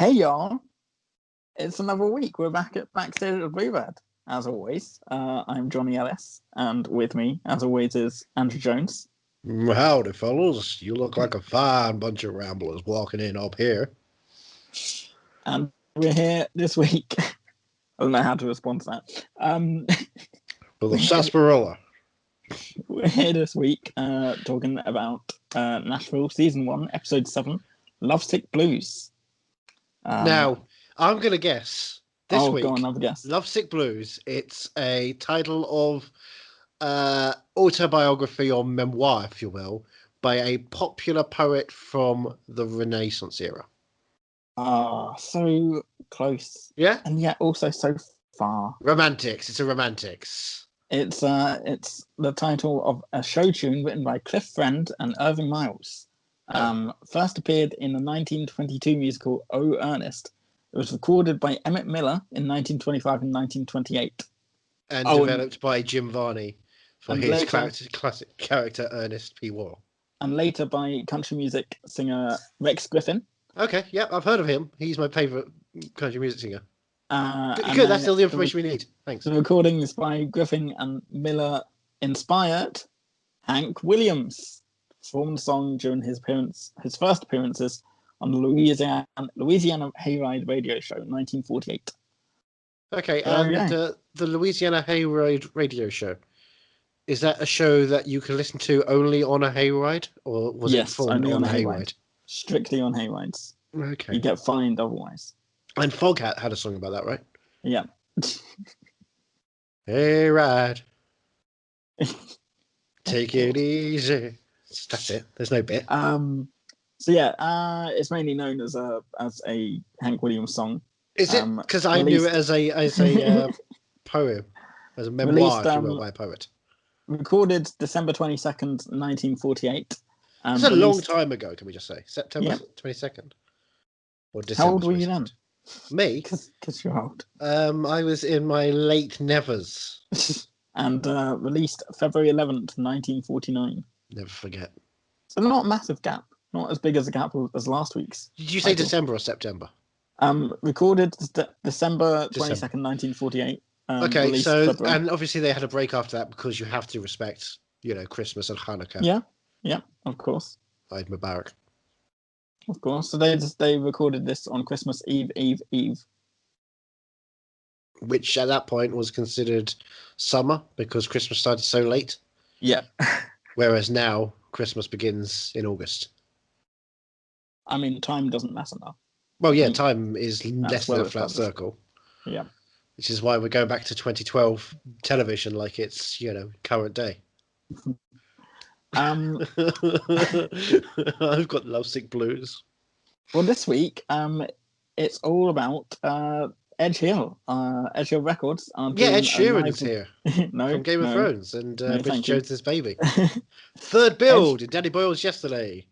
Hey y'all, it's another week. We're back at backstage at Bluebird, as always. I'm Johnny Ellis, and with me, as always, is Andrew Jones. Howdy, fellas. You look like a fine bunch of ramblers walking in up here. And we're here this week. I don't know how to respond to that. For the sarsaparilla. We're here this week talking about Nashville Season 1, Episode 7, Lovesick Blues. Now, I'm going to guess this week. Go on, have a guess. Lovesick Blues, it's a title of autobiography or memoir, if you will, by a popular poet from the Renaissance era. So close. Yeah? And yet also so far. Romantics. It's a romantics. It's the title of a show tune written by Cliff Friend and Irving Miles. First appeared in the 1922 musical Oh, Ernest. It was recorded by Emmett Miller in 1925 and 1928. And developed by Jim Varney for his classic character Ernest P. Worrell. And later by country music singer Rex Griffin. Okay, yeah, I've heard of him. He's my favourite country music singer. Good, that's all the information we need. Thanks. The recordings by Griffin and Miller inspired Hank Williams. Performed the song during his first appearances on the Louisiana Hayride radio show in 1948. Okay, and the Louisiana Hayride radio show, is that a show that you can listen to only on a hayride, or was it filmed on a hayride? Strictly on hayrides. Okay. You get fined otherwise. And Foghat had a song about that, right? Yeah. Hayride. Take it easy. That's it. There's no bit. It's mainly known as a Hank Williams song. Is it? Because I knew it as a poem, as a memoir released by a poet. Recorded December 22nd, 1948. It's a long time ago. Can we just say September 22nd or December? How old were you then? Me? Because you're old. I was in my late nevers. And released February 11th, 1949. Never forget. So not a massive gap. Not as big as a gap as last week's. Did you say December or September? Recorded December 22nd, 1948. Okay, so February. And obviously they had a break after that because you have to respect, Christmas and Hanukkah. Yeah, of course. Eid Mubarak. Of course. So they recorded this on Christmas Eve. Which at that point was considered summer because Christmas started so late. Yeah. Whereas now Christmas begins in August. I mean, time doesn't matter now. Well, yeah, time is less than a flat circle. Yeah. Which is why we're going back to 2012 television like it's, current day. I've got Lovesick Blues. Well, this week, it's all about Edge Hill. Edge Hill Records. Ed Sheeran's here. From Game of Thrones and Bridget Jones's Baby. Third build in Danny Boyle's Yesterday.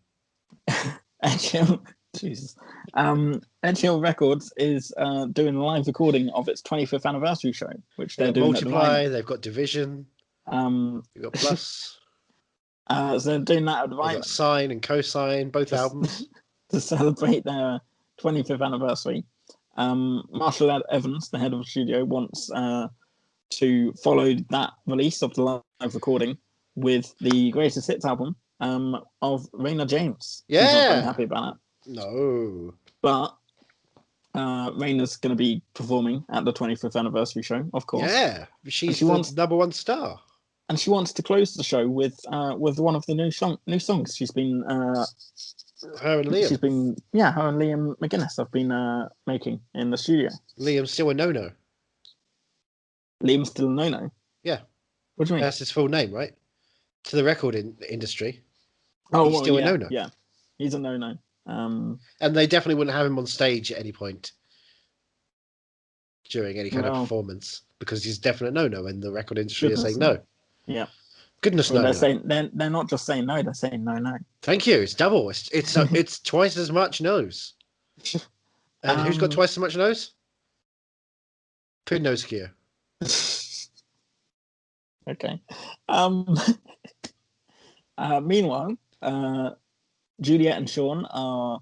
Edge Hill, Jesus. Edge Hill Records is doing a live recording of its 25th anniversary show, which they're doing. Multiply. They've got Division. They've got Plus. So they're doing that at the They've got Sign and Co-Sign, both albums. To celebrate their 25th anniversary. Marshall Evans, the head of the studio, wants to follow that release of the live recording with the greatest hits album of Raina James. Yeah, he's not very happy about that. No, but Raina's going to be performing at the 25th anniversary show, of course. Yeah, she's the number one star, and she wants to close the show with one of the new songs. She's been. Her and Liam. Her and Liam McGuinness have been making in the studio. Liam's still a no-no. Liam's still a no-no? Yeah. What do you mean? That's his full name, right? To the record industry. He's still a no-no. Yeah, he's a no-no. And they definitely wouldn't have him on stage at any point during any kind of performance because he's definitely a no-no and the record industry is saying no. Yeah. Goodness no. They're not just saying no, they're saying no. Thank you. It's double. It's twice as much no's. And who's got twice as much no's? Pinocchio. Okay. Meanwhile, Juliet and Sean are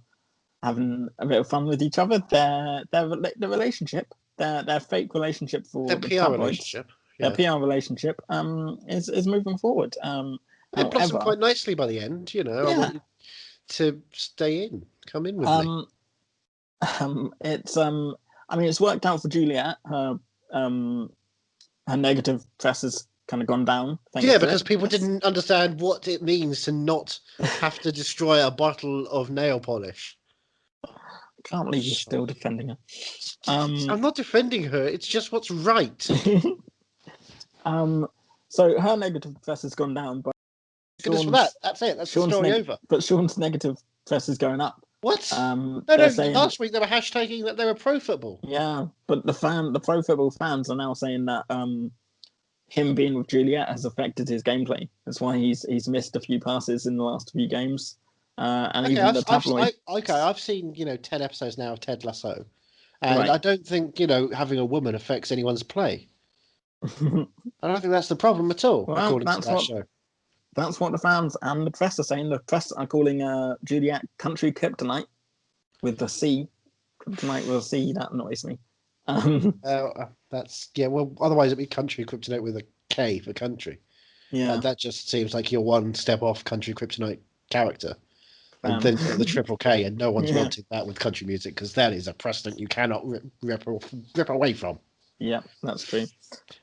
having a bit of fun with each other. Their relationship, their fake relationship for Their the PR tabloids, relationship. their Yeah. PR relationship, is moving forward. It blossomed However, quite nicely by the end. You know, I want you to stay in, come in with me. it's I mean, it's worked out for Juliet. Her negative press has kind of gone down. Yeah, because people didn't understand what it means to not have to destroy a bottle of nail polish. I can't believe you're still defending her. I'm not defending her. It's just what's right. So her negative press has gone down, but Goodness for that. That's it. That's the story over. But Sean's negative press is going up. What? No. Last week they were hashtagging that they were pro football. Yeah, but the pro football fans are now saying that him being with Juliet has affected his gameplay. That's why he's missed a few passes in the last few games. And okay, even the tabloid. I've seen 10 episodes now of Ted Lasso, and I don't think having a woman affects anyone's play. I don't think that's the problem at all. Well, according to that show. That's what the fans and the press are saying. The press are calling Juliet country kryptonite with a C. Kryptonite with a C. That annoys me. That's well. Otherwise, it'd be country kryptonite with a K for country. Yeah, that just seems like you're one step off country kryptonite character, and then the triple K, and no one's wanted that with country music because that is a precedent you cannot rip away from. Yeah, that's true.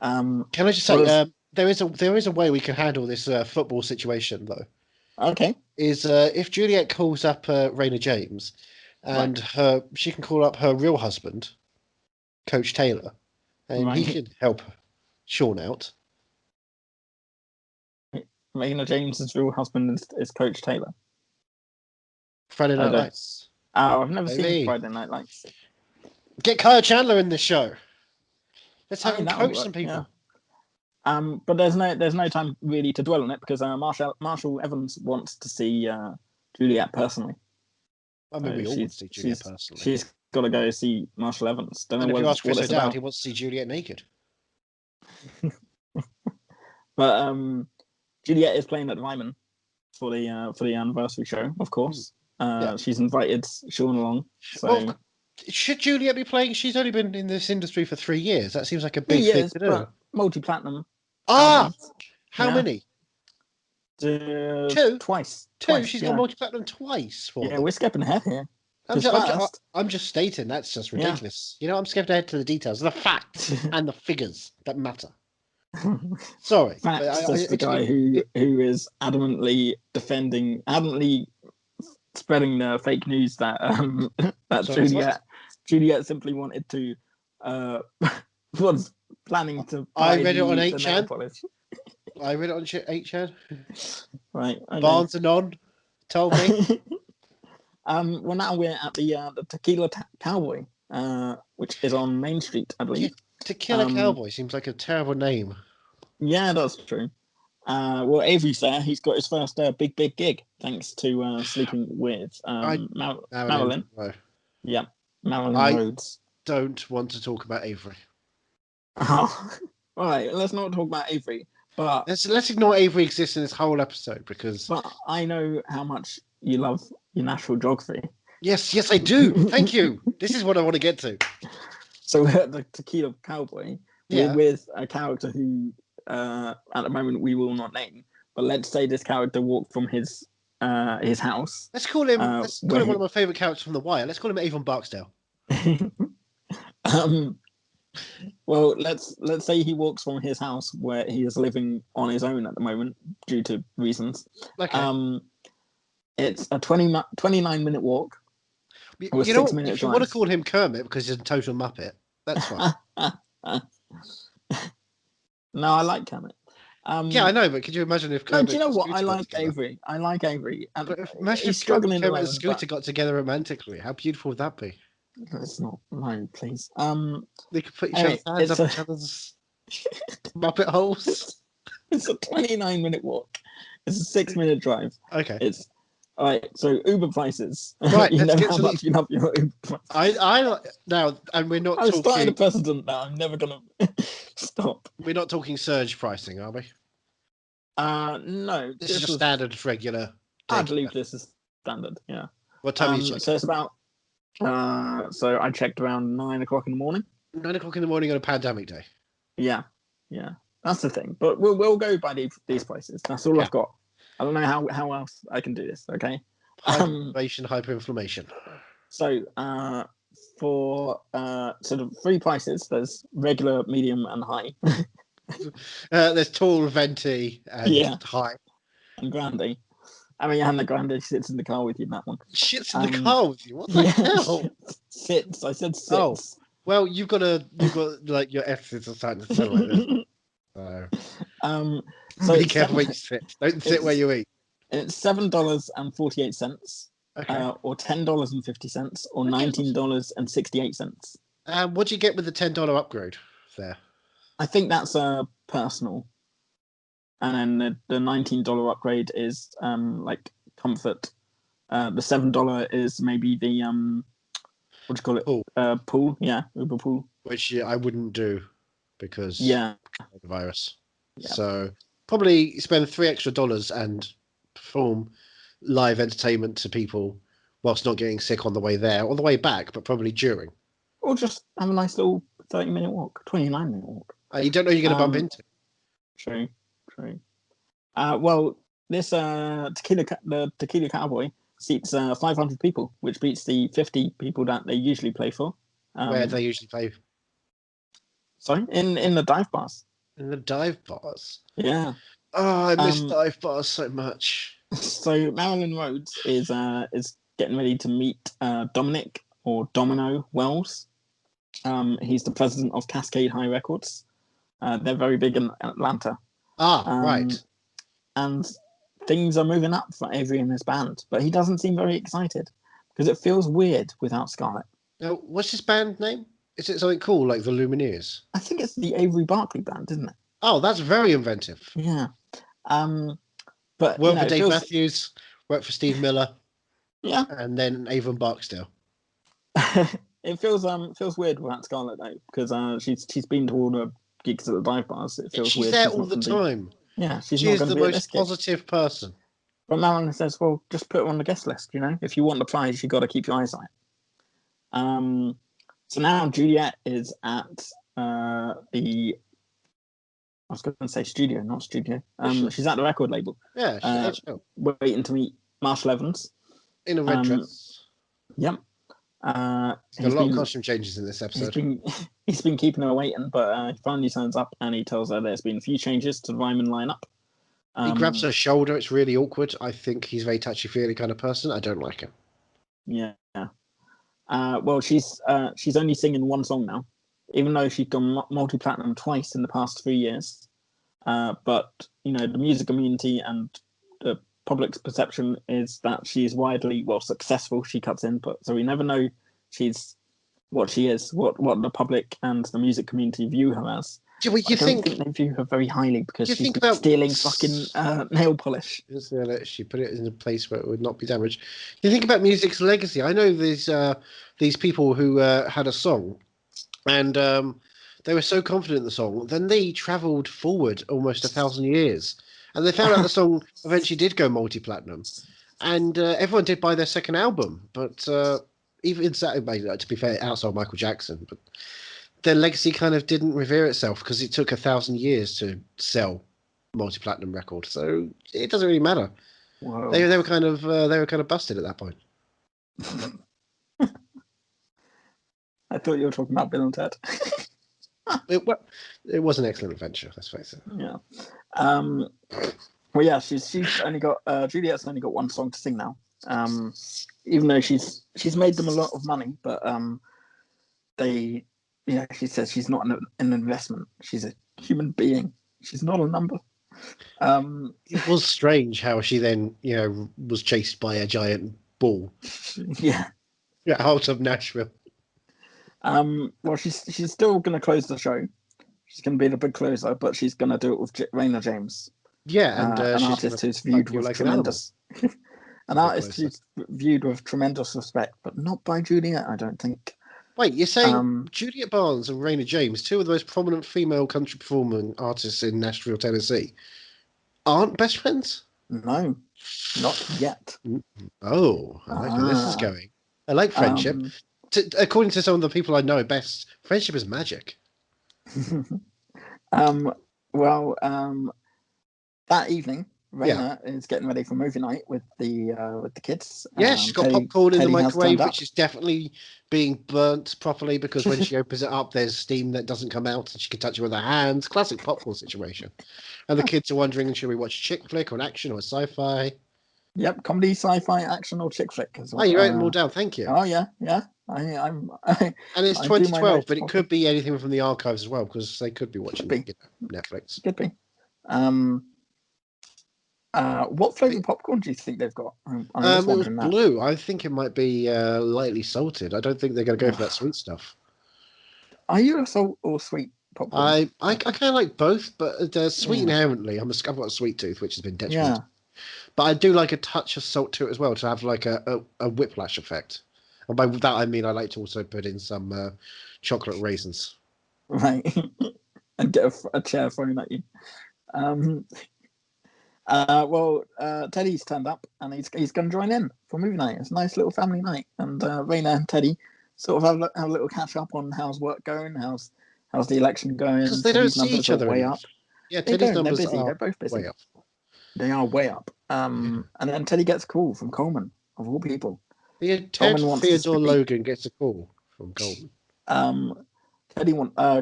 Can I just say, there is a way we can handle this football situation though. Okay. Is if Juliet calls up Raina James, and she can call up her real husband, Coach Taylor, and he can help Sean out. Raina James's real husband is Coach Taylor. Friday Night Lights. Oh, I've never seen Friday Night Lights. Get Kyle Chandler in this show. Let's have him coach some people. Yeah. But there's no time really to dwell on it because Marshall Evans wants to see Juliet personally. I mean, we all want to see Juliet personally. She's got to go see Marshall Evans. Don't know if you ask Chris O'Dowd, he wants to see Juliet naked. But Juliet is playing at Ryman for the anniversary show, of course. She's invited Sean along. So. Well, should Juliet be playing? She's only been in this industry for 3 years. That seems like a big thing to do. Multi-platinum. How many? 2. Twice. She's got multi-platinum twice. We're skipping ahead here. I'm just stating that's just ridiculous. I'm skipping ahead to the details, the facts and the figures that matter. Sorry, that's the guy who is adamantly spreading the fake news that Juliet simply wanted to was planning to. I read it on 8chan. I read it on 8chan. Right. Okay. Barnes and On told me. Well, now we're at the Tequila Cowboy, which is on Main Street, I believe. Tequila Cowboy seems like a terrible name. Yeah, that's true. Well, Avery's there. He's got his first big gig thanks to sleeping with Marilyn. Right. Yeah, Marilyn Rhodes. Don't want to talk about Avery. Oh, all right. Let's not talk about Avery. But let's ignore Avery exists in this whole episode because. But I know how much you love your Nashville geography. Yes, I do. Thank you. This is what I want to get to. So we're at the Tequila Cowboy. We're with a character who, at the moment, we will not name. But let's say this character walked from his house. Let's call him. Let's call him one of my favourite characters from The Wire. Let's call him Avon Barksdale. Well, let's say he walks from his house where he is living on his own at the moment due to reasons. Okay. It's a 29-minute walk. You know, if you want to call him Kermit because he's a total muppet, that's fine. No, I like Kermit. Yeah, I know, but could you imagine if Kermit? No, do you know what? I like Avery. Imagine if struggling. Kermit and Scooter got together romantically. How beautiful would that be? It's not. No, please. They could put each other's hands up each other's muppet holes. It's a 29-minute walk. It's a 6-minute drive. Okay. It's all right. So Uber prices. Right. You let's know get how to much you love your Uber prices. I now, and we're not. I'm talking... starting a precedent now. I'm never gonna stop. We're not talking surge pricing, are we? No. This is just standard, regular. I believe this is standard. Yeah. What time is it? So it's about So I checked around 9 o'clock in the morning. 9 o'clock in the morning on a pandemic day. Yeah, yeah, that's the thing. But we'll go by these places. That's all Yeah. I've got. I don't know how else I can do this. Okay. Hyperinflammation. So for sort of three prices, there's regular, medium, and high. There's tall, venti, and high. And grande. I mean, and the grande sits in the car with you in that one. Shits in the car with you. What the hell? Sits. I said sits. Oh, well, you've got like your F's are starting to sound like this. So be careful where you sit. Don't sit where you eat. It's $7.48, or $10.50, or $19.68. What do you get with the $10 upgrade there? I think that's personal, and then the $19 upgrade is like comfort. The $7 is maybe the what do you call it? Pool. Pool, yeah, Uber pool. Which I wouldn't do because the virus. Yeah. So probably spend $3 extra and perform live entertainment to people whilst not getting sick on the way there or the way back, but probably during. Or just have a nice little 30-minute walk, 29-minute walk. You don't know you're going to bump into. True. Well, this Tequila Cowboy seats 500 people, which beats the 50 people that they usually play for. Where do they usually play? Sorry, in the dive bars. In the dive bars? Yeah. Oh, I miss dive bars so much. So Marilyn Rhodes is getting ready to meet Dominic or Domino Wells. He's the president of Cascade High Records. They're very big in Atlanta. Right. And things are moving up for Avery and his band, but he doesn't seem very excited because it feels weird without Scarlett. Now, what's his band name? Is it something cool like the Lumineers? I think it's the Avery Barclay Band, isn't it? Oh, that's very inventive. Yeah. But work for Dave Matthews, work for Steve Miller. Yeah. And then Avon Barksdale. It feels weird without Scarlett though, because she's been to all the gigs at the dive bars. It feels she's weird. She's there all the time. Yeah, she's the most positive person. But Marilyn says, "Well, just put her on the guest list. You know, if you want the prize, you got to keep your eyes on it." So now Juliet is at I was going to say studio, not studio. She's at the record label. Yeah, waiting to meet Marshall Evans in a red dress. Yep. There's a lot of costume changes in this episode. He's been keeping her waiting, but he finally turns up and he tells her there's been a few changes to the Ryman lineup. He grabs her shoulder. It's really awkward. I think he's a very touchy-feely kind of person. I don't like him. Yeah. Well, she's only singing one song now, even though she's gone multi-platinum twice in the past 3 years. But you know, the music community and the public's perception is that she's widely successful. She cuts in, but so we never know she's what she is, what the public and the music community view her as. I don't think they view her very highly because she's stealing fucking nail polish. She put it in a place where it would not be damaged. You think about music's legacy. I know these people who had a song, and they were so confident in the song, then they travelled forward almost 1,000 years, and they found out the song eventually did go multi-platinum, and everyone did buy their second album. But even to be fair, outside Michael Jackson, but their legacy kind of didn't revere itself because it took 1,000 years to sell multi-platinum record. So it doesn't really matter. Wow. They were kind of busted at that point. I thought you were talking about Bill and Ted. It was an excellent adventure, let's face it. Yeah. Well, yeah, she's only got Juliet's only got one song to sing now. Even though she's made them a lot of money, but she says she's not an investment. She's a human being. She's not a number. It was strange how she then, was chased by a giant bull. Yeah. Out of Nashville. Well, she's still going to close the show. She's going to be the big closer, but she's going to do it with Raina James. Yeah, and an artist who's viewed with tremendous. An artist who's viewed with tremendous respect, but not by Juliet, I don't think. Wait, you're saying Juliet Barnes and Raina James, two of the most prominent female country performing artists in Nashville, Tennessee, aren't best friends? No, not yet. Oh, I like where this is going. I like friendship. Um, According to some of the people I know best, friendship is magic. um, well, that evening, Yeah. Raina is getting ready for movie night with the kids. Yeah, she's got popcorn in the Teddy has turned microwave, up. which is definitely being burnt properly because when she opens it up, there's steam that doesn't come out and she can touch it with her hands. Classic popcorn situation. And the kids are wondering, should we watch a chick flick or an action or a sci-fi? Yep, comedy, sci-fi, action, or chick flick as Oh, well. you wrote them all down. Thank you. Oh yeah, yeah. And it's I do my 2012, notes but it properly. could be anything from the archives as well because they could be watching Could be. Netflix. Could be. What flavour popcorn do you think they've got? I'm just It was wondering that. blue. I think it might be lightly salted. I don't think they're going to go for that sweet stuff. Are you a salt or sweet popcorn? I kind of like both, but they're sweet inherently. I've got a sweet tooth, which has been detrimental. Yeah. But I do like a touch of salt to it as well to have like a whiplash effect. And by that I mean I like to also put in some chocolate raisins. Right. And get a chair thrown at you. Teddy's turned up and he's going to join in for movie night. It's a nice little family night, and Raina and Teddy sort of have a little catch up on how's work going, how's the election going. Because they don't see each other way enough. up. Yeah, They Teddy's don't. They're numbers busy. are They're both busy. way up. They are way up. And then Teddy gets a call from Coleman, of all people. Yeah, Ted Theodore Logan gets a call from Coleman.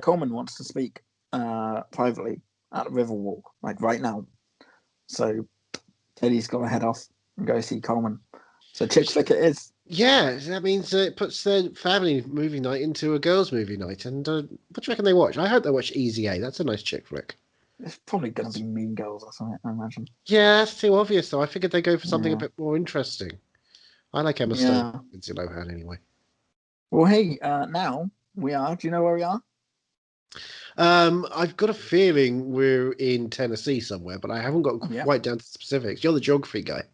Coleman wants to speak privately at Riverwalk, like right now. So Teddy's got to head off and go see Coleman. So chick flick it is. Yeah, that means it puts their family movie night into a girls' movie night. And what do you reckon they watch? I hope they watch Easy A. That's a nice chick flick. It's probably going to be Mean Girls or something, I imagine. Yeah, that's too obvious, though. I figured they'd go for something a bit more interesting. I like Emma Stone and Lindsay Lohan anyway. Well, hey, now we are. Do you know where we are? I've got a feeling we're in Tennessee somewhere, but I haven't got quite down to the specifics. You're the geography guy.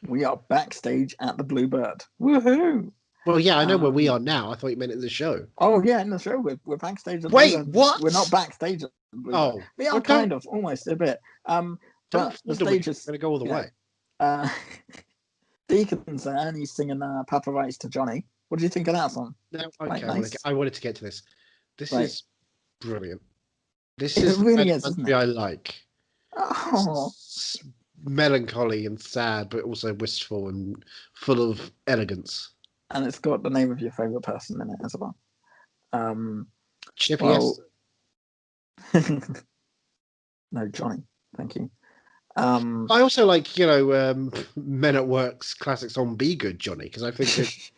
We are backstage at the Bluebird. Woohoo! Well, yeah, I know where we are now. I thought you meant in the show. Oh, yeah, in the show. We're backstage at the Bluebird. What? We're not backstage at the Bluebird. Oh. We are kind of, almost a bit. But the stage is... going to go all the way. Deacon's there and he's singing Papa Writes to Johnny. What do you think of that song? No, okay, nice. I wanted to get to this. This is brilliant. This is really the country I like. Oh. Melancholy and sad, but also wistful and full of elegance. And it's got the name of your favourite person in it as well. Chippy. No, Johnny. Thank you. I also like, Men at Work's classic song "Be Good, Johnny," because I think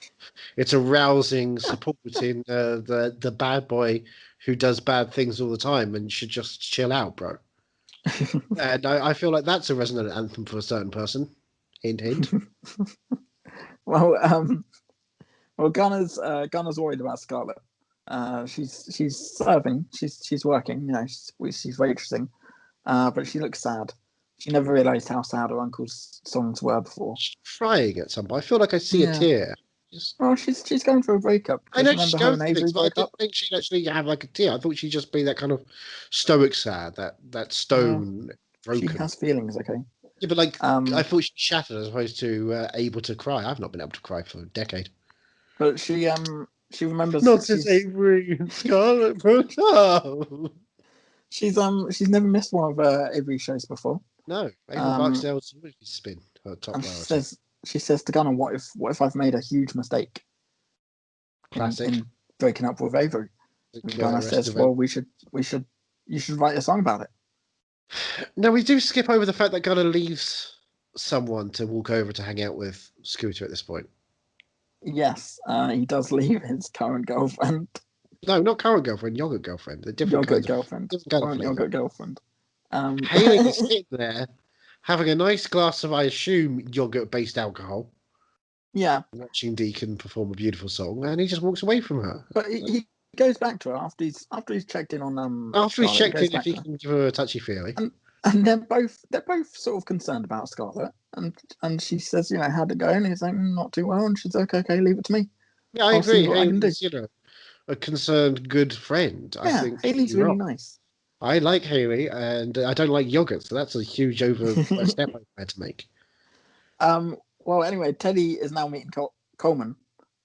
it's a rousing support in the bad boy who does bad things all the time and should just chill out, bro. And I feel like that's a resonant anthem for a certain person. Hint, hint. Well, Gunner's worried about Scarlett. She's serving. She's working. She's waitressing, but she looks sad. She never realised how sad her uncle's songs were before. She's crying at some point. I feel like I see a tear. Well, she's going through a breakup. I know she's going through things, but I didn't think she'd actually have like a tear. I thought she'd just be that kind of stoic sad, that stone broken. She has feelings, okay. Yeah, but I thought she shattered as opposed to able to cry. I've not been able to cry for a decade. But she remembers. Not as Avery and Scarlett put up. She's never missed one of Avery's shows before. No, Avery Barksdale's always been her top priority. She says to Gunnar, "What if I've made a huge mistake in breaking up with Avery?" Gunnar says, "Well, you should write a song about it." No, we do skip over the fact that Gunnar leaves someone to walk over to hang out with Scooter at this point. Yes, he does leave his current girlfriend. No, not current girlfriend, yogurt girlfriend. The different yogurt girlfriend. Yogurt girlfriend. Haley's sitting there having a nice glass of, I assume, yogurt-based alcohol. Yeah. Watching Deacon perform a beautiful song, and he just walks away from her. But he goes back to her after he's checked in on after he's checked in if he can give her a touchy feely. And they're both sort of concerned about Scarlett, and she says, how'd it go? And he's like, not too well, and she's like, okay, leave it to me. Yeah, I agree. Haley's, a concerned good friend. Yeah, I think Haley's really nice. I like Haley, and I don't like yogurt, so that's a huge step I had to make. Well, anyway, Teddy is now meeting Coleman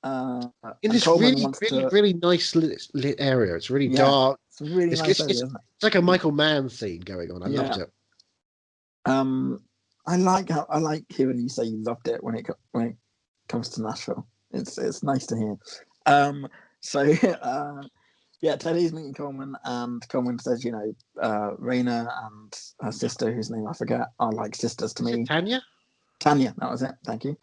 In and this Coleman really, wants really, to. really nice lit area. It's really Yeah, dark. it's a really nice area, isn't it? It's like a Michael Mann scene going on. I loved it. I like hearing you say you loved it when it comes to Nashville. It's nice to hear. Yeah, Teddy's meeting Coleman, and Coleman says, Raina and her sister, whose name I forget, are like sisters to me. Tanya? Tanya, that was it. Thank you.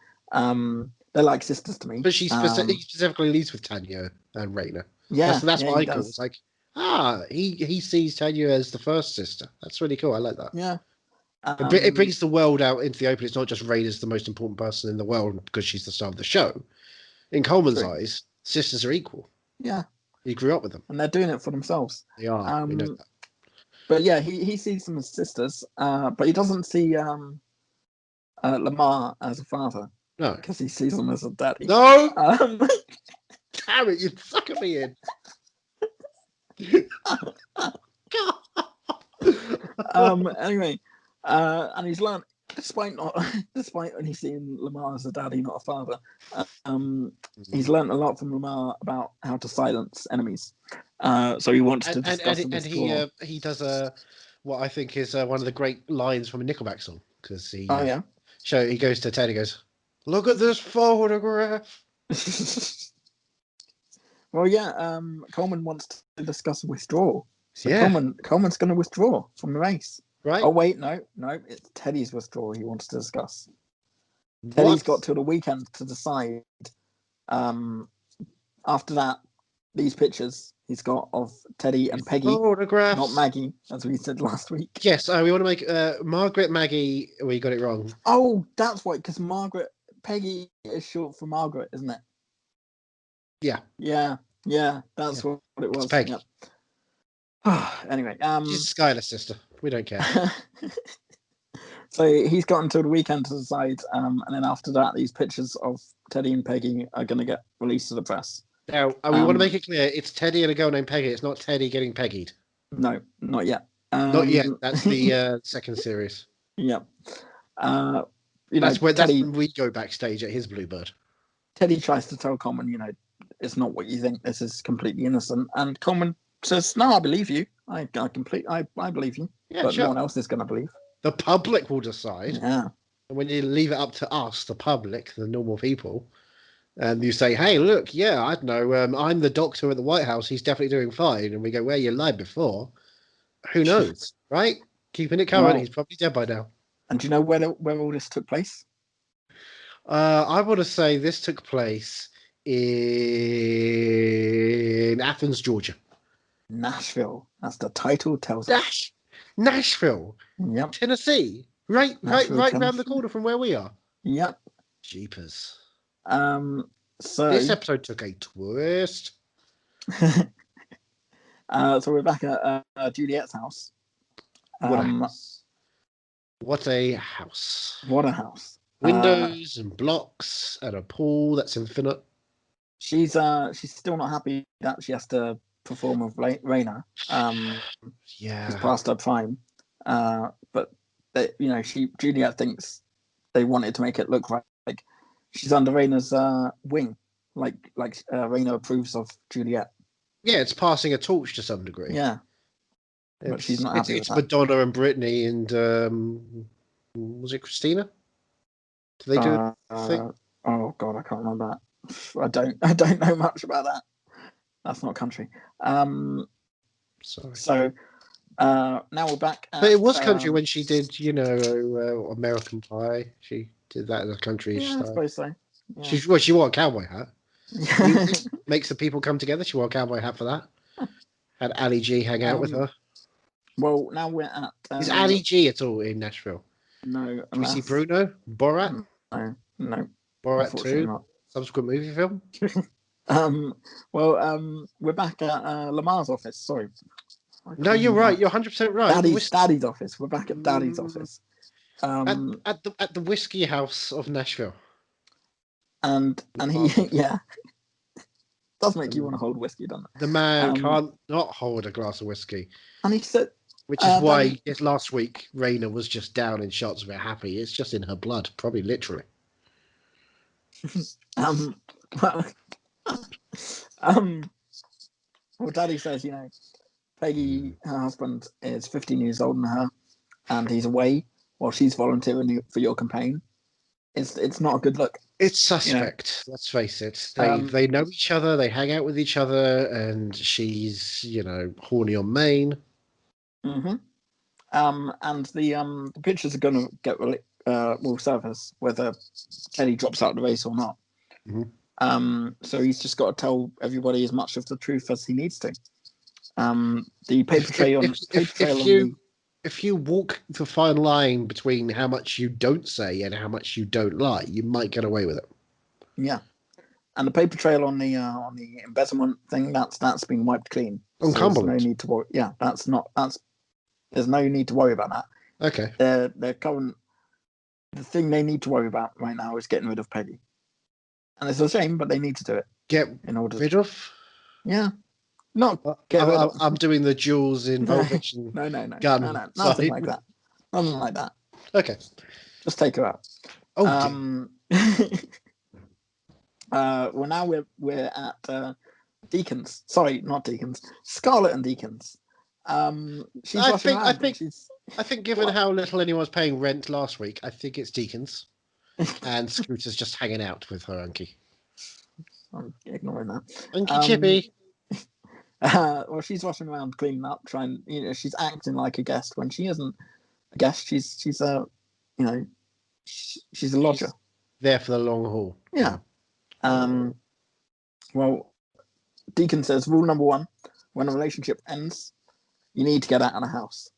They're like sisters to me. But he specifically leads with Tanya and Raina. Yeah, that's what I call. does. It's like, he sees Tanya as the first sister. That's really cool. I like that. Yeah. It brings the world out into the open. It's not just Raina's the most important person in the world because she's the star of the show. In Coleman's eyes, sisters are equal. Yeah. He grew up with them. And they're doing it for themselves. They are. We know that. But yeah, he sees them as sisters, but he doesn't see Lamar as a father. No. Because he sees them as a daddy. No! Damn it, you'd suck at me in. Anyway, and he's learned, despite only seeing Lamar as a daddy, not a father, he's learned a lot from Lamar about how to silence enemies. So he wants to discuss and he does what I think is one of the great lines from a Nickelback song, because he he goes to Ted, he goes, "Look at this photograph." Well, yeah, Coleman wants to discuss a withdrawal. So Coleman's going to withdraw from the race. Right. Oh, wait, no, it's Teddy's withdrawal he wants to discuss. Teddy's got till the weekend to decide. After that, these pictures he's got of Teddy and Peggy, photographs, not Maggie, as we said last week. Yes, we want to make Margaret Maggie. We got it wrong. Oh, that's why, because Peggy is short for Margaret, isn't it? Yeah. Yeah. That's what it was. It's Peggy. Yeah. Anyway, she's Skylar's sister. We don't care. So he's got until the weekend to decide, and then after that, these pictures of Teddy and Peggy are going to get released to the press. Now, we want to make it clear: it's Teddy and a girl named Peggy. It's not Teddy getting Peggied. No, not yet. Not yet. That's the second series. Yeah. That's when we go backstage at his Bluebird. Teddy tries to tell Coleman, it's not what you think. This is completely innocent. And Coleman says, "No, I believe you. I believe you. Yeah, but sure. No one else is going to believe. The public will decide. Yeah. And when you leave it up to us, the public, the normal people, and you say, hey, look, yeah, I don't know, I'm the doctor at the White House. He's definitely doing fine. And we go, well, you lied before. Who knows, right? Keeping it current. He's probably dead by now. And do you know where all this took place? I want to say this took place in Athens, Georgia. Nashville. That's the title tells us. Nashville. Yep. Tennessee. Right around the corner from where we are. Yep. Jeepers. So this episode took a twist. So we're back at Juliet's house. What a house. What a house. Windows and blocks and a pool that's infinite. She's still not happy that she has to perform with Raina. She's past her prime. But Juliet thinks they wanted to make it look like she's under Raina's wing, like Raina approves of Juliet. Yeah, it's passing a torch to some degree. Yeah, but she's not happy with that. It's Madonna and Britney and was it Christina? Do they do a thing? Oh God, I can't remember that. I don't know much about that. That's not country. Sorry. So now we're back. But it was country when she did, American Pie. She did that as a country style. I suppose so. Yeah. She wore a cowboy hat. Makes the people come together. She wore a cowboy hat for that. Had Ali G hang out with her. Well, now we're at. Is Ali G at all in Nashville? No. Do we see Bruno? Borat? No. Borat 2? Not. Subsequent movie film? We're back at Lamar's office. Sorry. No, you're right. You're 100% right. Daddy's office. We're back at Daddy's office. At the whiskey house of Nashville. And he does make you want to hold whiskey, doesn't it? The man can't not hold a glass of whiskey. And he said, which is why last week Raina was just down in shots of it happy. It's just in her blood, probably literally. Well, Daddy says, Peggy, her husband, is 15 years older than her, and he's away while she's volunteering for your campaign. It's not a good look. It's suspect. Let's face it. They know each other. They hang out with each other, and she's horny on Maine. Mm-hmm. And the pictures are going to will surface whether Teddy drops out of the race or not. Mm-hmm. So he's just got to tell everybody as much of the truth as he needs to. The paper trail if you walk the fine line between how much you don't say and how much you don't lie, you might get away with it. Yeah, and the paper trail on the embezzlement thing that's been wiped clean. On Cumberland. There's no need to worry. Yeah, there's no need to worry about that. Okay. The thing they need to worry about right now is getting rid of Peggy, and it's a shame, but they need to do it. Get rid of? Yeah. No, I'm doing the jewels in Volvision. No. Gun. No, nothing like that. Nothing like that. Okay. Just take her out. Oh. Well, now we're at Deacons. Sorry, not Deacons. Scarlett and Deacons. I think given how little anyone's paying rent last week, I think it's Deacons, and Scooter's just hanging out with her unkie. I'm ignoring that. Unkie Chippy. Well, she's rushing around cleaning up, trying. She's acting like a guest when she isn't a guest. She's a lodger. She's there for the long haul. Yeah. Well, Deacon says rule number 1: when a relationship ends, you need to get out of the house.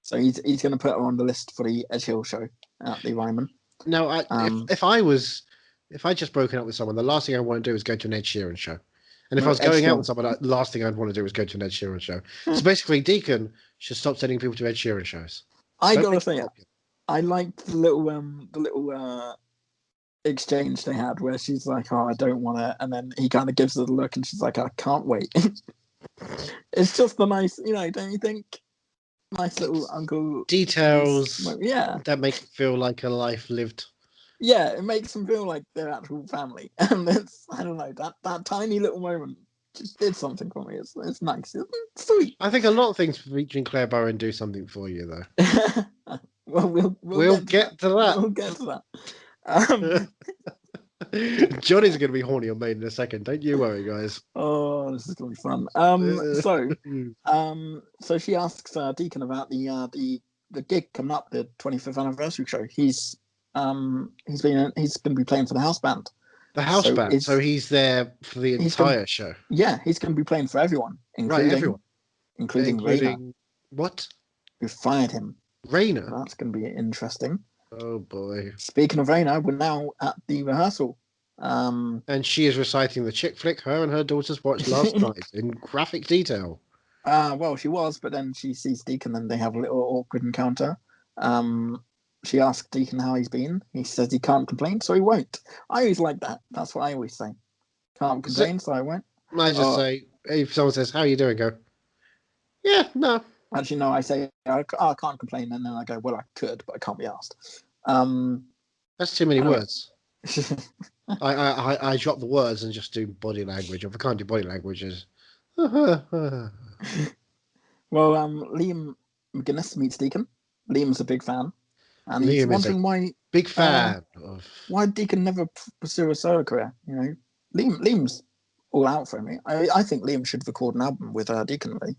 So he's going to put her on the list for the Edge Hill show at the Ryman. No, if I just broken up with someone, the last thing I want to do is go to an Ed Sheeran show. And if I was going out with someone, the last thing I'd want to do is go to an Ed Sheeran show. So basically, Deacon should stop sending people to Ed Sheeran shows. I gotta say, I liked the little exchange they had where she's like, "Oh, I don't want it," and then he kind of gives her the look, and she's like, "I can't wait." It's just a nice, don't you think? Nice little uncle details. That make it feel like a life lived. Yeah, it makes them feel like their actual family, and I don't know, that tiny little moment just did something for me. It's nice, it's sweet. I think a lot of things featuring Claire Bowen do something for you, though. Well, we'll get to that. We'll get to that. Johnny's going to be horny on Maine in a second. Don't you worry, guys. Oh, this is going to be fun. So she asks Deacon about the gig coming up, the 25th anniversary show. He's going to be playing for the house band. The house band. So he's there for the entire show. Yeah, he's going to be playing for everyone, including Raina. What? Who fired him? Raina. That's going to be interesting. Oh boy. Speaking of Raina, we're now at the rehearsal. And she is reciting the chick flick her and her daughters watched last night in graphic detail. Well, she was, but then she sees Deacon and they have a little awkward encounter. She asked Deacon how he's been. He says he can't complain, so he won't. I always like that. That's what I always say. Can't complain, so I won't. I just say, if someone says, "How are you doing?" Go, "Yeah, no." Actually, no, I say, I can't complain, and then I go, "Well, I could, but I can't be asked." That's too many words. I drop the words and just do body language. If I can't do body languages. Well, Liam McGuinness meets Deacon. Liam's a big fan. And he's wondering why... Big fan of... Why Deacon never pursue a solo career, Liam's all out for me. I think Liam should record an album with Deacon, really.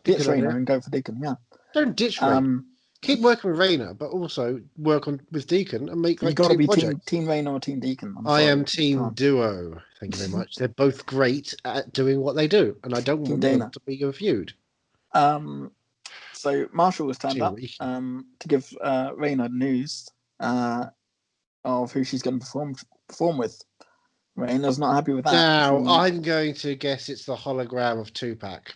Ditch Raina and go for Deacon, yeah. Don't ditch Raina. Keep working with Raina, but also work with Deacon and make you've got to be team Raina or team Deacon. I am team duo. Thank you very much. They're both great at doing what they do, and I don't want them to be a feud. So Marshall was turned up to give Raina news of who she's going to perform with. Raina's not happy with that. Now, I'm going to guess it's the hologram of Tupac.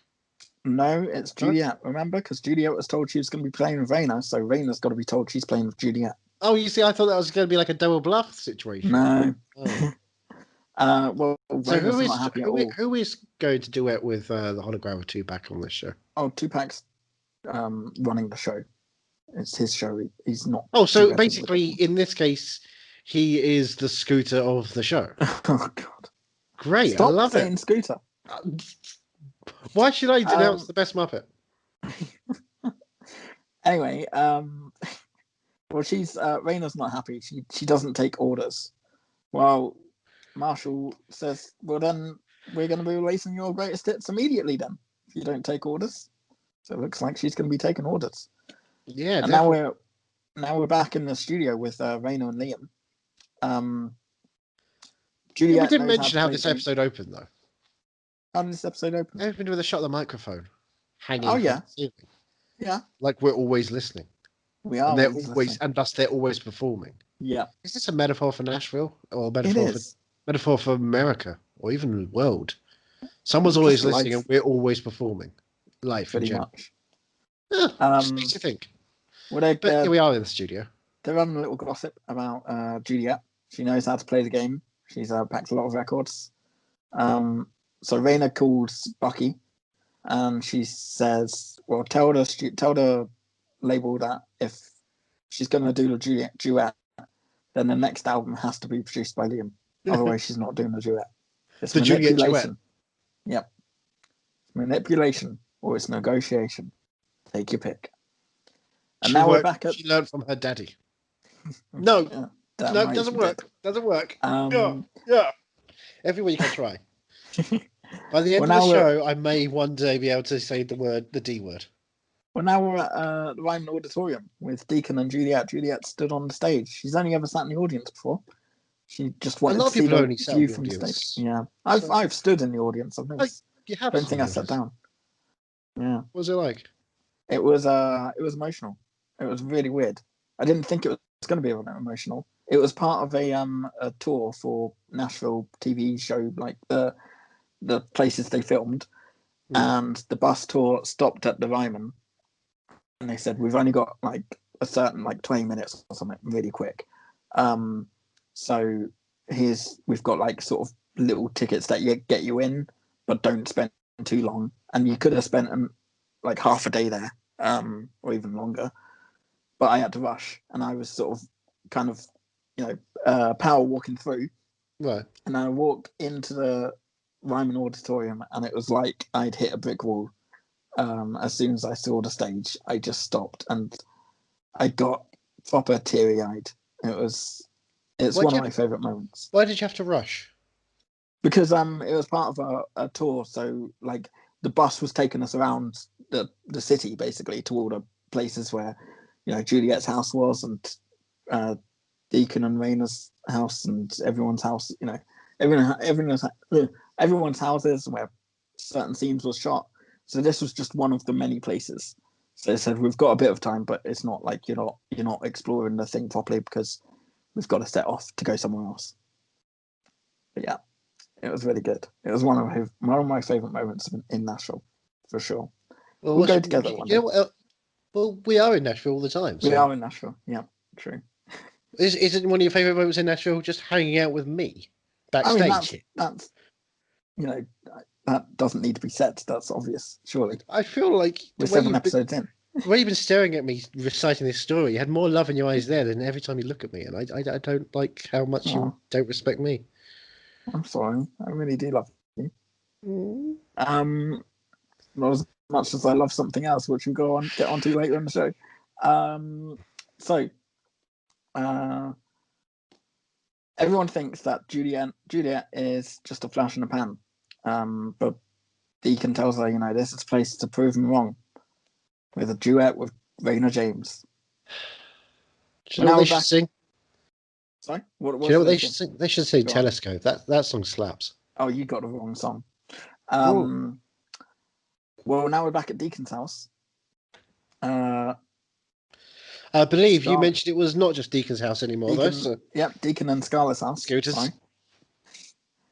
No, it's Juliet, remember? Because Juliet was told she was going to be playing with Raina, so Raina's got to be told she's playing with Juliet. Oh, you see, I thought that was going to be like a double bluff situation. No. Oh. Well, so who is going to duet with the hologram of Tupac on this show? Oh, Tupac's running the show. It's his show. He's not. Oh, so basically, in this case, he is the Scooter of the show. Oh, God. Great, Stop I love saying it. Scooter. Why should I denounce the best Muppet? Anyway, well, she's Raina's not happy. She doesn't take orders. Well, Marshall says, well, then we're going to be releasing your greatest hits immediately then, if you don't take orders. So it looks like she's going to be taking orders. Yeah, and definitely. now we're back in the studio with Raina and Liam. Yeah, we Juliet didn't knows how mention to how play this the game. episode opened, though. How did this episode open? It opened with a shot of the microphone hanging Oh, from yeah. the ceiling. Yeah. Like we're always listening. We are And they're always always, listening. and thus they're always performing. Yeah. Is this a metaphor for Nashville? Or a It is. metaphor for America? Or even the world? Someone's Just always life. listening and we're always performing. Life Pretty in general. much. Just makes you think. Well, But here we are in the studio. They're having a little gossip about Juliet. She knows how to play the game. She's packed a lot of records. So Raina calls Bucky, and she says, "Well, tell the label that if she's going to do the Juliet duet, then the next album has to be produced by Liam. Otherwise, she's not doing the duet. It's The Juliet manipulation. duet. Yep, it's manipulation or it's negotiation. Take your pick." And now we're back at. She learned from her daddy. No, yeah, no, doesn't work. Doesn't work. Yeah. Everywhere you can try. By the end of the show, I may one day be able to say the D word. Well, now we're at the Ryman Auditorium with Deacon and Juliet. Juliet stood on the stage. She's only ever sat in the audience before. She just wanted to see the view from the stage. Yeah, I've stood in the audience. I've never. I don't think I sat down. Yeah. What was it like? It was emotional. It was really weird. I didn't think it was going to be emotional. It was part of a tour for Nashville TV show, like the places they filmed, and the bus tour stopped at the Ryman, and they said we've only got like a certain 20 minutes or something, really quick. So we've got like sort of little tickets that get you in, but don't spend too long, and you could have spent like half a day there, or even longer. But I had to rush, and I was sort of kind of power walking through. Right. And I walked into the Ryman Auditorium, and it was like I'd hit a brick wall. As soon as I saw the stage, I just stopped, and I got proper teary-eyed. It's one of my favourite moments. Why did you have to rush? Because it was part of a tour, so like the bus was taking us around the city basically to all the places where Juliet's house was, and Deacon and Raina's house, and everyone's house. Everyone's houses where certain scenes were shot. So this was just one of the many places. So they said we've got a bit of time, but it's not like you're not exploring the thing properly because we've got to set off to go somewhere else. But yeah, it was really good. It was one of my favorite moments in Nashville, for sure. Well, we'll go together one day. Well, we are in Nashville all the time. We are in Nashville. Yeah, true. Isn't one of your favorite moments in Nashville just hanging out with me backstage? I mean, that's that doesn't need to be said. That's obvious, surely. I feel like we're 7 episodes in. The way you've been staring at me reciting this story, you had more love in your eyes there than every time you look at me, and I don't like how much you don't respect me. I'm sorry. I really do love you. Not as much as I love something else, which we'll get onto later in the show. So everyone thinks that Juliet is just a flash in the pan, but Deacon tells her, this is a place to prove him wrong with a duet with Raina James. Do you know what they should sing? Sorry? Do you know what they should sing? They should sing Telescope. That song slaps. Oh, you got the wrong song. Well, now we're back at Deacon's house. I believe you mentioned it was not just Deacon's house anymore, though. So. Yep, Deacon and Scarlett's house. Scooters. Sorry.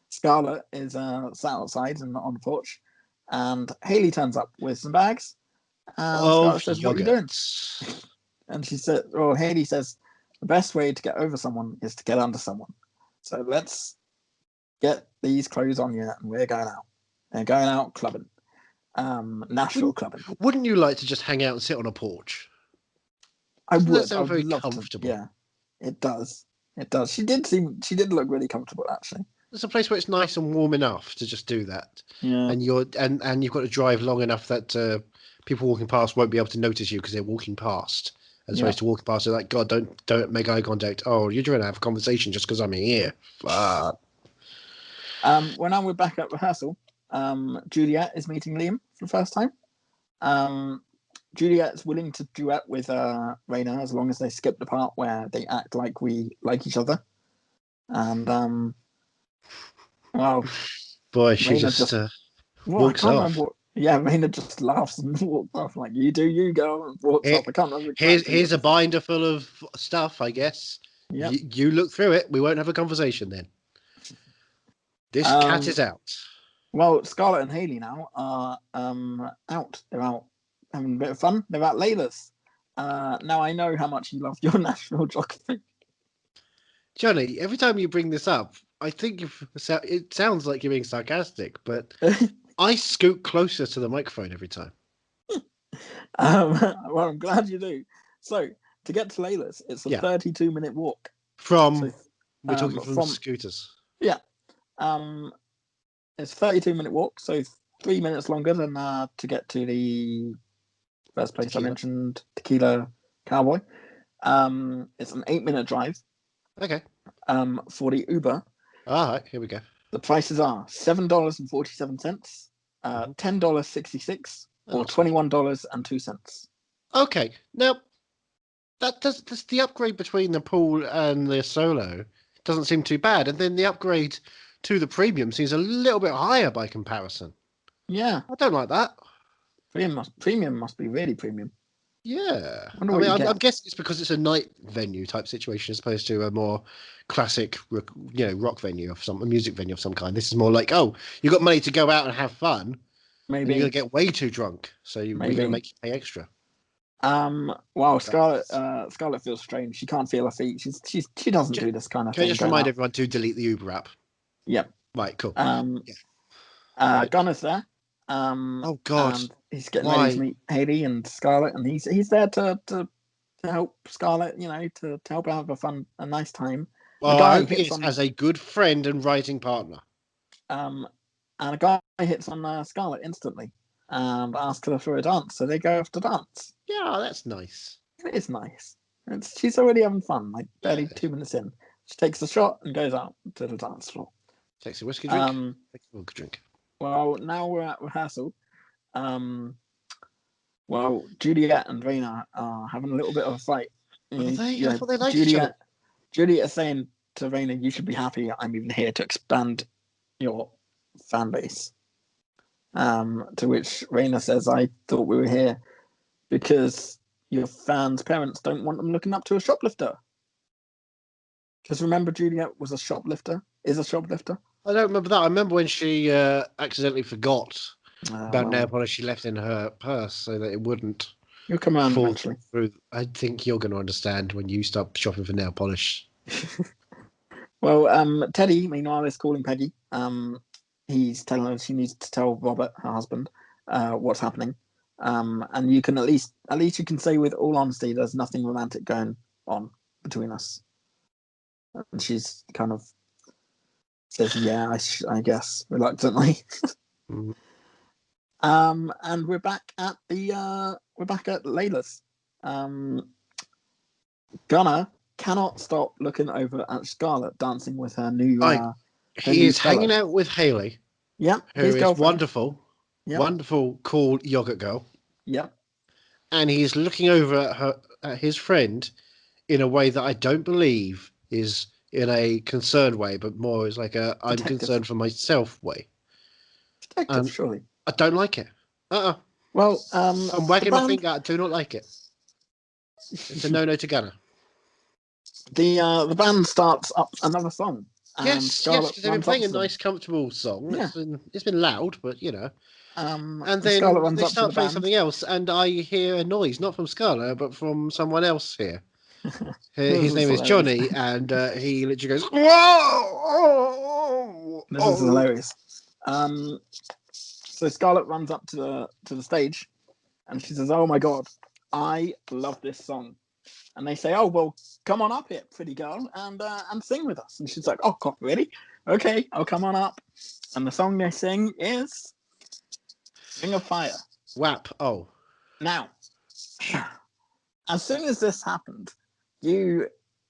Scarlett is sat outside and on the porch, and Haley turns up with some bags. And Scarlett says, "What are you doing?" And she said, Haley says, "The best way to get over someone is to get under someone. So let's get these clothes on you, and we're going out. They're going out clubbing, Nashville clubbing." Wouldn't you like to just hang out and sit on a porch? I would. That sound very comfortable. Yeah, it does. It does. She did look really comfortable, actually. There's a place where it's nice and warm enough to just do that. Yeah. And you've got to drive long enough that people walking past won't be able to notice you because they're walking past. As opposed to walking past, they're like, God, don't make eye contact. Oh, you're trying to have a conversation just because I'm here. Fuck. Well, now we're back at rehearsal. Juliet is meeting Liam for the first time. Juliet's willing to duet with Raina as long as they skip the part where they act like we like each other. And well, boy, she Raina just I walks can't off. remember Raina just laughs and walks off like, you do you, girl, and walks off. I can't remember. Here's a binder full of stuff, I guess. Yeah. You look through it. We won't have a conversation then. This cat is out. Well, Scarlett and Hayley now are out. They're out having a bit of fun. They're at Layla's. Now I know how much you love your Nashville geography. Johnny, every time you bring this up, I think it sounds like you're being sarcastic, but I scoot closer to the microphone every time. Well, I'm glad you do. So, to get to Layla's, it's a 32-minute walk. We're talking from scooters. Yeah. It's a 32-minute walk, so 3 minutes longer than to get to the first place I mentioned, Tequila Cowboy. It's an 8-minute drive. Okay. For the Uber. All right, here we go. The prices are $7.47, $10.66, or $21.02. Okay, now that's the upgrade between the pool and the solo doesn't seem too bad, and then the upgrade to the premium seems a little bit higher by comparison. Yeah, I don't like that. Premium must be really premium. Yeah, I'm guessing it's because it's a night venue type situation as opposed to a more classic, rock venue of a music venue of some kind. This is more like, oh, you got money to go out and have fun. Maybe you're gonna get way too drunk, so we're gonna make you pay extra. Wow, Scarlett feels strange. She can't feel her feet. She doesn't do this kind of thing. Can I just remind everyone to delete the Uber app? Yep. Right. Cool. Gunner's there. Oh God. And he's getting ready to meet Hayley and Scarlett, and he's there to help Scarlett, to help her have a nice time. Well, I hope he is as a good friend and writing partner. And a guy hits on Scarlett instantly and asks her for a dance, so they go off to dance. Yeah, that's nice. It is nice. She's already having fun, like barely 2 minutes in. She takes the shot and goes out to the dance floor. Takes a whiskey drink. Takes a vodka drink. Well, now we're at rehearsal. Well, Juliet and Raina are having a little bit of a fight. I thought they liked each other. Juliet is saying to Raina, "You should be happy I'm even here to expand your fan base." To which Raina says, "I thought we were here because your fans' parents don't want them looking up to a shoplifter." Because remember, Juliet is a shoplifter. I don't remember that. I remember when she accidentally forgot about nail polish she left in her purse so that it wouldn't You'll come around fall eventually. through. I think you're going to understand when you start shopping for nail polish. Well, Teddy, meanwhile, is calling Peggy. He's telling her she needs to tell Robert, her husband, what's happening. And you can at least you can say with all honesty, there's nothing romantic going on between us. And she's kind of says, "Yeah, I guess," reluctantly. And we're back at Layla's. Gunnar cannot stop looking over at Scarlett dancing with her new. He is hanging out with Hayley. Yeah, who is wonderful, wonderful, cool yogurt girl. Yeah, and he's looking over at his friend in a way that I don't believe is in a concerned way, but more is like I'm concerned for myself way. Detective, surely. I don't like it. Well, I'm wagging my finger. I do not like it. It's a no to Gunnar. The band starts up another song. Yes, because they've been playing a nice, comfortable song. Yeah. It's been loud, but and then they start playing something else, and I hear a noise, not from Scarlett, but from someone else here. His name is Johnny, and he literally goes, "Whoa!" This is hilarious. So Scarlett runs up to the stage, and she says, "Oh my God, I love this song." And they say, "Oh well, come on up here, pretty girl, and sing with us." And she's like, "Oh God, really? Okay, I'll come on up." And the song they sing is "Ring of Fire." WAP. Oh. Now, as soon as this happened, you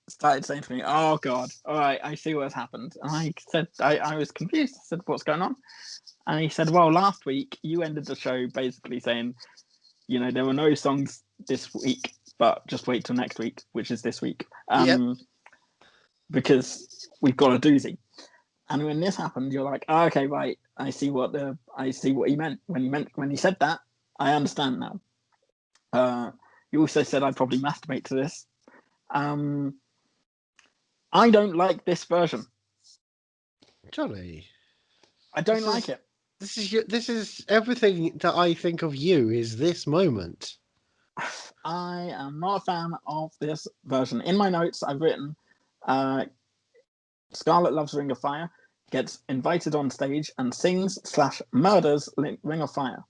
started saying to me, "Oh God, all right, I see what's happened." And I said, I was confused. I said, "What's going on?" And he said, "Well, last week you ended the show basically saying, there were no songs this week, but just wait till next week, which is this week, because we've got a doozy." And when this happened, you're like, "Oh, okay, right. I see what he meant when he said that. I understand now." You also said I'd probably masturbate to this. I don't like this version. Johnny, I don't like it. This is everything that I think of you is this moment. I am not a fan of this version. In my notes, I've written, Scarlett loves Ring of Fire, gets invited on stage and sings/murders Ring of Fire.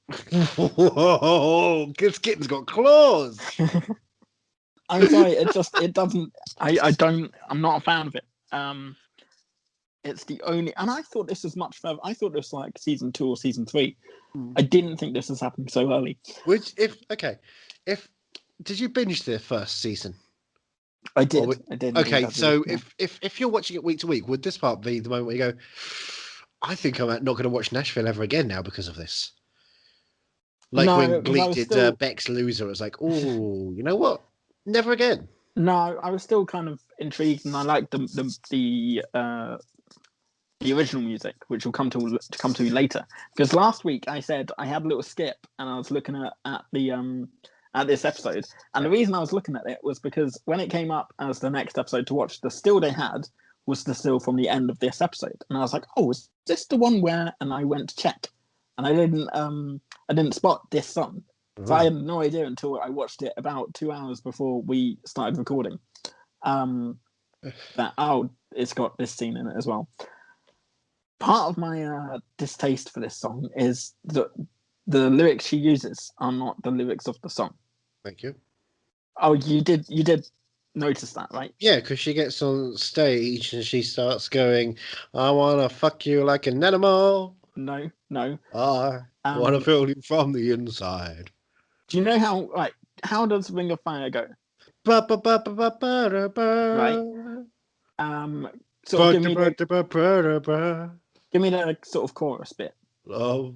Whoa, this kitten's got claws. I'm sorry, it doesn't. I'm not a fan of it. It's the only, and I thought this was much further. I thought this was like season 2 or season 3. I didn't think this was happening so early. Did you binge the first season? I did. I did. Okay, so if you're watching it week to week, would this part be the moment where you go, "I think I'm not going to watch Nashville ever again now because of this"? Like when Glee did Beck's Loser, it was like, "Oh, you know what? Never again." No, I was still kind of intrigued, and I liked the original music, which we'll come to later. Because last week I said I had a little skip, and I was looking at this episode, and the reason I was looking at it was because when it came up as the next episode to watch, the still they had was the still from the end of this episode, and I was like, "Oh, is this the one where?" And I went to check, and I didn't spot this song. So I had no idea until I watched it about 2 hours before we started recording. It's got this scene in it as well. Part of my distaste for this song is that the lyrics she uses are not the lyrics of the song. Thank you. Oh, you did notice that, right? Yeah, because she gets on stage and she starts going, "I want to fuck you like an animal. No. I want to feel you from the inside." Do you know how does Ring of Fire go? Right. Sort of give me the sort of chorus bit. Love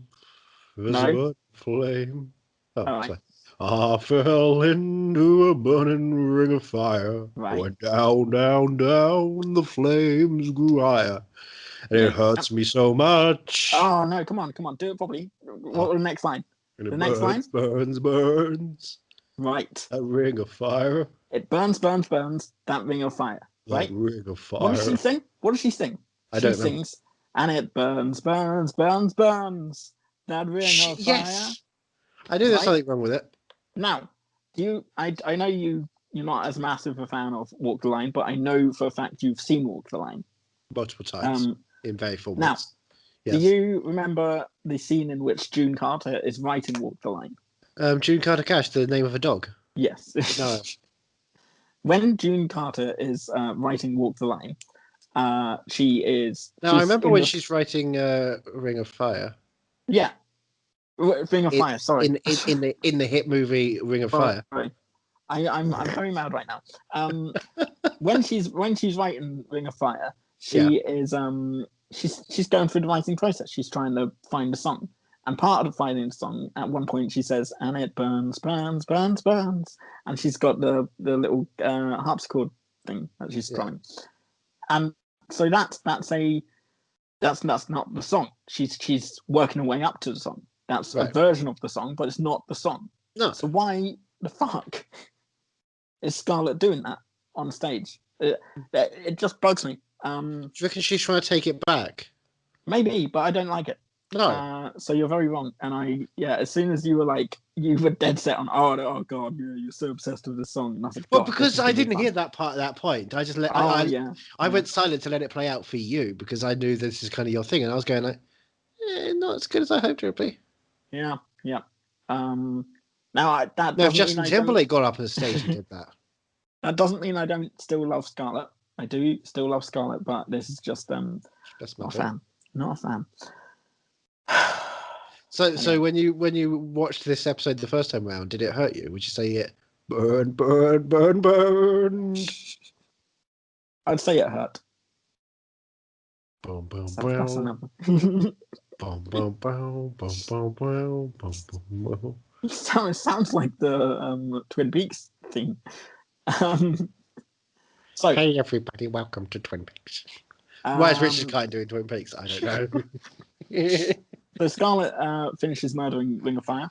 is a good flame. Oh, right. sorry. I fell into a burning ring of fire. Right. Went down, down, down. The flames grew higher. And it hurts me so much. Oh, no. Come on. Do it properly. What was the next line? The next line? Burns. Right. That ring of fire. It burns, that ring of fire. Right? That ring of fire. What does she sing? I don't know. She sings, and it burns, that ring of fire. Yes. I knew there's something wrong with it. Now, I know you're not as massive a fan of Walk the Line, but I know for a fact you've seen Walk the Line. Multiple times. In very full Now, months. Yes. Do you remember the scene in which June Carter is writing Walk the Line? June Carter Cash, the name of a dog? Yes. No. When June Carter is writing Walk the Line, she is... Now, I remember when she's writing Ring of Fire. Yeah. Ring of Fire, sorry. In the hit movie Ring of Fire. Sorry. I'm very mad right now. When she's writing Ring of Fire, she is she's going through the writing process. She's trying to find a song, and part of finding the song, at one point she says, "And it burns, and she's got the little harpsichord thing that she's strumming, and so that's not the song. She's working her way up to the song. That's a version of the song, but it's not the song. No. So why the fuck is Scarlett doing that on stage? It just bugs me. Do you reckon she's trying to take it back? Maybe, but I don't like it. No. So you're very wrong. And as soon as you were dead set on, oh God, you're so obsessed with this song. And I said, well, because I didn't hear that part at that point. I just I went silent to let it play out for you because I knew this is kind of your thing, and I was going like, not as good as I hoped it would be. Yeah. Now if Justin Timberlake got up on the stage and did that. That doesn't mean I don't still love Scarlett. I do still love Scarlett, but this is just not a fan. Not a fan. So when you watched this episode the first time round, did it hurt you? Would you say it burn? I'd say it hurt. Boom, boom, That's boom. another. Boom, boom, boom, boom, boom, boom, boom, boom. It sounds like the Twin Peaks theme. So, hey everybody, welcome to Twin Peaks. Why is Richard Kind doing Twin Peaks? I don't know. So Scarlett finishes murdering Ring of Fire.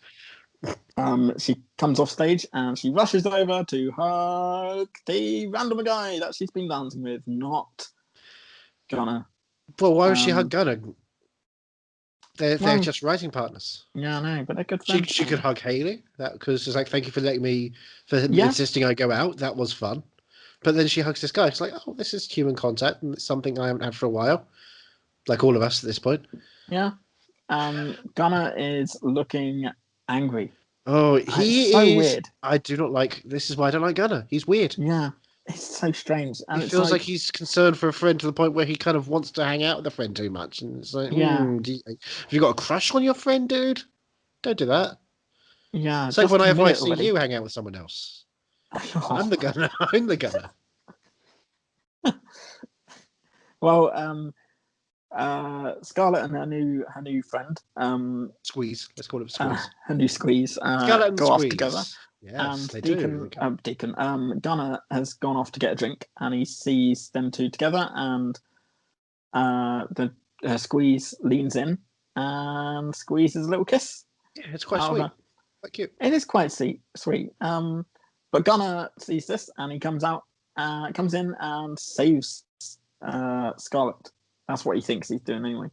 She comes off stage and she rushes over to hug the random guy that she's been dancing with, not Gunnar. Well, why would she hug Gunnar? They're just writing partners. Yeah, I know, but they're good friends. She could hug Haley, because it's like, thank you for letting me, insisting I go out. That was fun. But then she hugs this guy. It's like, oh, this is human contact, and it's something I haven't had for a while. Like all of us at this point. Yeah. Gunnar is looking angry. Oh, he is. So weird. I do not like. This is why I don't like Gunnar. He's weird. Yeah, it's so strange. And it feels like he's concerned for a friend to the point where he kind of wants to hang out with a friend too much. And it's like, have you got a crush on your friend, dude? Don't do that. Yeah. It's like whenever I see you hang out with someone else. I'm the Gunnar. I'm the Gunnar. Well, Scarlett and her new friend, Squeeze. Let's call it Squeeze. Her new Squeeze. Scarlett and go Squeeze. Off together. Yes, they do. Gunnar has gone off to get a drink, and he sees them two together, and the Squeeze leans in and squeezes a little kiss. Yeah, it's quite sweet. Quite cute. It is quite sweet. But Gunnar sees this, and he comes in and saves Scarlett. That's what he thinks he's doing anyway.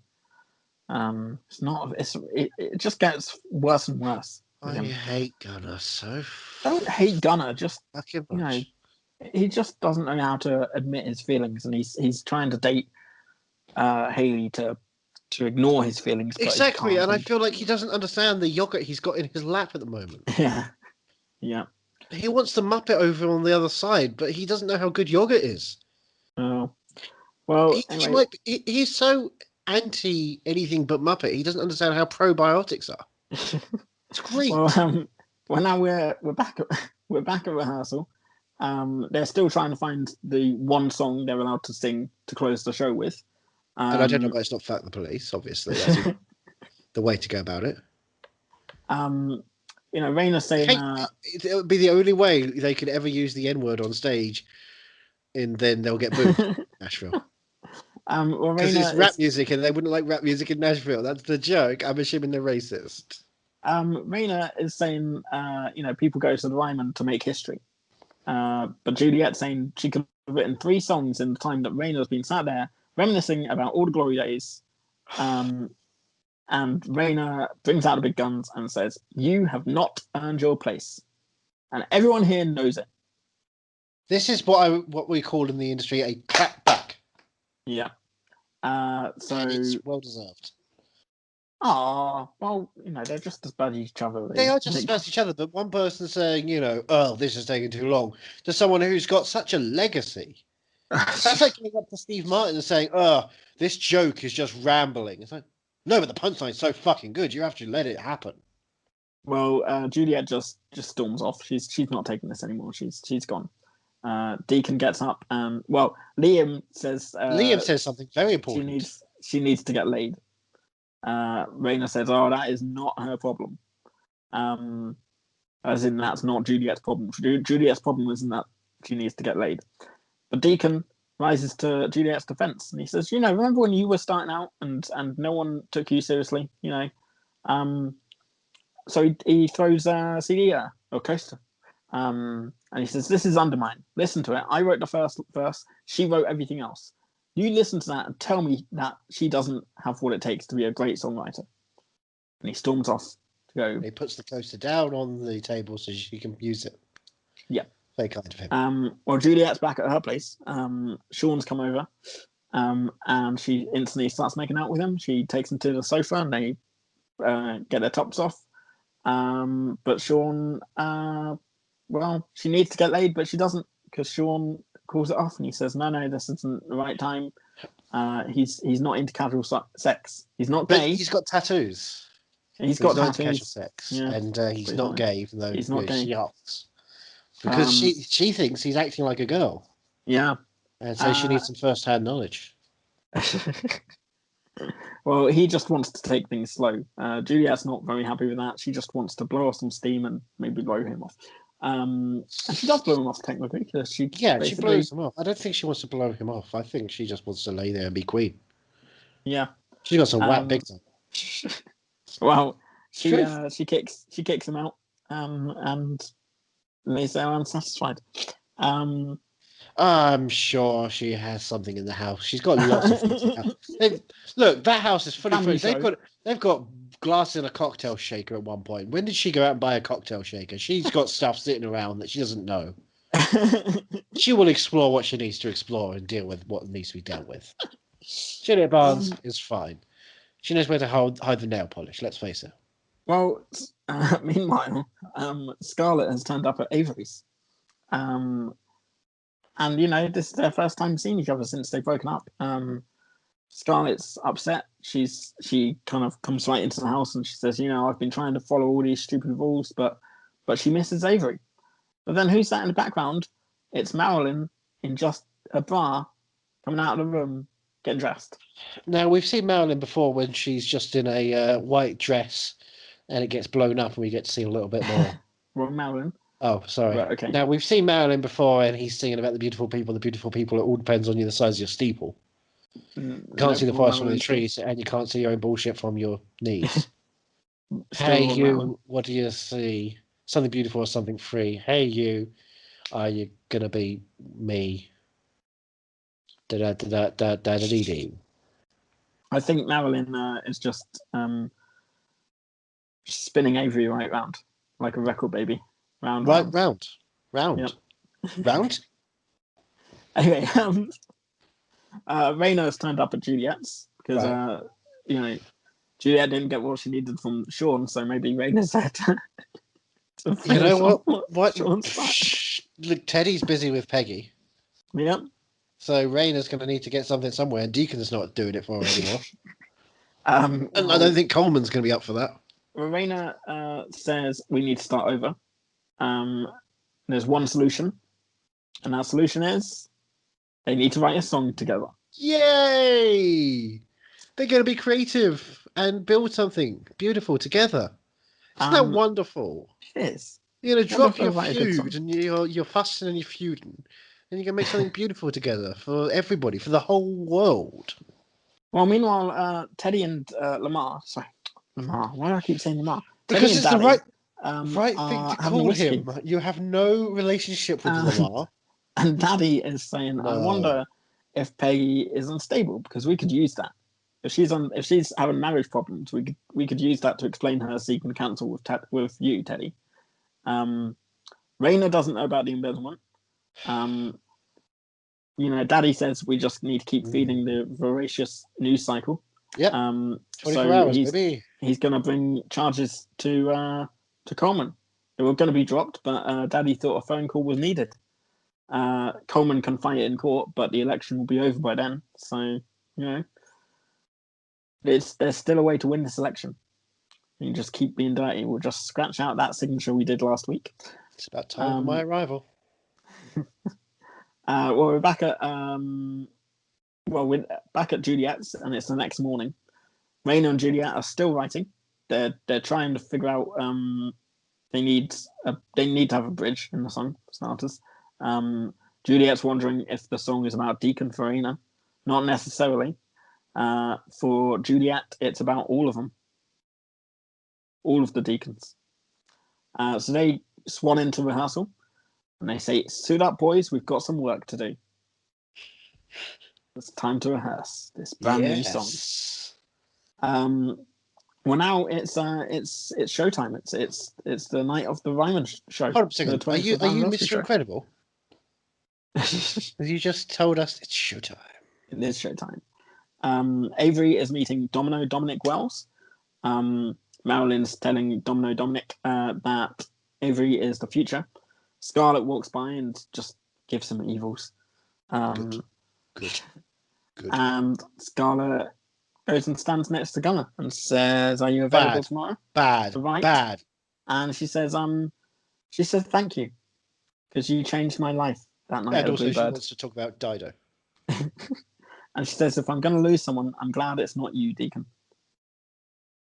It's not. It just gets worse and worse. I hate Gunnar so. Don't hate Gunnar. Just much. He just doesn't know how to admit his feelings, and he's trying to date Haley to ignore his feelings. Exactly, and I feel like he doesn't understand the yogurt he's got in his lap at the moment. Yeah. He wants the Muppet over on the other side, but he doesn't know how good yogurt is. Oh, well, anyway. He's so anti anything but Muppet. He doesn't understand how probiotics are. It's great. Well, now we're back at rehearsal. They're still trying to find the one song they're allowed to sing to close the show with. And I don't know why it's not "Fuck the Police." Obviously, that's the way to go about it. Raina's saying it would be the only way they could ever use the N-word on stage, and then they'll get booed in Nashville. Because it's rap music, and they wouldn't like rap music in Nashville. That's the joke. I'm assuming they're racist. Raina is saying, people go to the Ryman to make history. But Juliet's saying she could have written 3 songs in the time that Raina's been sat there reminiscing about all the glory days. And Raina brings out the big guns and says, "You have not earned your place." And everyone here knows it. This is what we call in the industry a clapback. Yeah. So and it's well deserved. Well, they're just as bad as each other. They are just as bad as each other, but one person saying, "Oh, this is taking too long," to someone who's got such a legacy. That's like going up to Steve Martin and saying, "Oh, this joke is just rambling." It's like, no, but the punchline's so fucking good. You have to let it happen. Well, Juliet just storms off. She's not taking this anymore. She's gone. Deacon gets up and Liam says something very important. She needs to get laid. Raina says, "Oh, that is not her problem." As in, that's not Juliet's problem. Juliet's problem isn't that she needs to get laid. But Deacon rises to Juliet's defense, and he says, "Remember when you were starting out and no one took you seriously, So he throws a CD at her, or coaster. And he says, "This is Undermine. Listen to it. I wrote the first verse. She wrote everything else. You listen to that and tell me that she doesn't have what it takes to be a great songwriter." And he storms off to go. He puts the coaster down on the table so she can use it. Yeah. Very kind of him. Juliet's back at her place. Sean's come over. And she instantly starts making out with him. She takes him to the sofa and they get their tops off. But Sean, she needs to get laid, but she doesn't because Sean calls it off and he says, no, this isn't the right time. He's not into casual sex. He's not But gay. he's got tattoos. He's But got he's not into casual tattoos. sex, Yeah, and he's but not gay, even though he's not gay. she asks. Because she thinks he's acting like a girl. Yeah. And so she needs some first-hand knowledge. Well, he just wants to take things slow. Juliet's not very happy with that. She just wants to blow off some steam and maybe blow him off. And she does blow him off technically. She blows him off. I don't think she wants to blow him off. I think she just wants to lay there and be queen. Yeah. She's got some whack big time. Well, she kicks him out, and they say I'm unsatisfied. I'm sure she has something in the house. She's got lots of things in the house. Look, that house is fully filled. They've got glass in a cocktail shaker at one point. When did she go out and buy a cocktail shaker? She's got stuff sitting around that she doesn't know. She will explore what she needs to explore and deal with what needs to be dealt with. Juliet Barnes is fine. She knows where to hide the nail polish, let's face it. Well, meanwhile, Scarlett has turned up at Avery's. And, this is their first time seeing each other since they've broken up. Scarlett's upset. She kind of comes right into the house and she says, I've been trying to follow all these stupid rules, but she misses Avery. But then who's that in the background? It's Marilyn in just a bra coming out of the room, getting dressed. Now, we've seen Marilyn before when she's just in a white dress and it gets blown up and we get to see a little bit more. Wrong Marilyn. Oh, sorry. Right, okay. Now, we've seen Marilyn before and he's singing about the beautiful people. It all depends on you, the size of your steeple. You can't see the forest from the trees and you can't see your own bullshit from your knees. Hey, you, Marilyn. What do you see? Something beautiful or something free? Hey, you, are you going to be me? Da-da-da-da-da-da-dee-dee. I think Marilyn is just spinning Avery right round, like a record baby. Round. Yep. Round? Anyway, Raina's turned up at Juliet's because, Juliet didn't get what she needed from Sean, so maybe Raina's there to you know what? Look, Teddy's busy with Peggy. Yep. So Raina's going to need to get something somewhere, and Deacon's not doing it for her anymore. And I don't think Coleman's going to be up for that. Raina says we need to start over. There's one solution, and that solution is they need to write a song together. Yay! They're going to be creative and build something beautiful together. Isn't that wonderful? It is. You're going to drop your feud and you're fussing and you're feuding. And you're going to make something beautiful together for everybody, for the whole world. Well, meanwhile, Teddy and Lamar... Sorry, Lamar. Why do I keep saying Lamar? Because it's Daddy, the right thing to call him. You have no relationship with Lamar. And Daddy is saying, no. I wonder if Peggy is unstable, because we could use that. If she's having marriage problems, we could use that to explain her seeking counsel with you, Teddy. Raina doesn't know about the embezzlement. Daddy says we just need to keep feeding the voracious news cycle. Yeah. 24 hours, maybe. He's going to bring charges to Coleman. They were going to be dropped, but Daddy thought a phone call was needed. Coleman can fight it in court, but the election will be over by then. So, there's still a way to win this election. You just keep being dirty. We'll just scratch out that signature we did last week. It's about time for my arrival. We're back at Juliet's, and it's the next morning. Raina and Juliet are still writing. They're trying to figure out. They need to have a bridge in the song for starters. Juliet's wondering if the song is about Deacon for Raina. Not necessarily. For Juliet, it's about all of them. All of the deacons. So they swan into rehearsal. And they say, suit up, boys, we've got some work to do. It's time to rehearse this brand new song. Well, now it's showtime. It's the night of the Ryman show. Hold on a second. Are you Mr. Incredible? You just told us it's showtime. It is showtime. Avery is meeting Dominic Wells. Marilyn's telling Dominic that Avery is the future. Scarlett walks by and just gives him evils. Good. And Scarlett goes and stands next to Gunnar and says, "Are you available tomorrow?" Bad. And she says, "Thank you, because you changed my life that night." And also, Bluebird. she wants to talk about Dido. And she says, "If I'm going to lose someone, I'm glad it's not you, Deacon."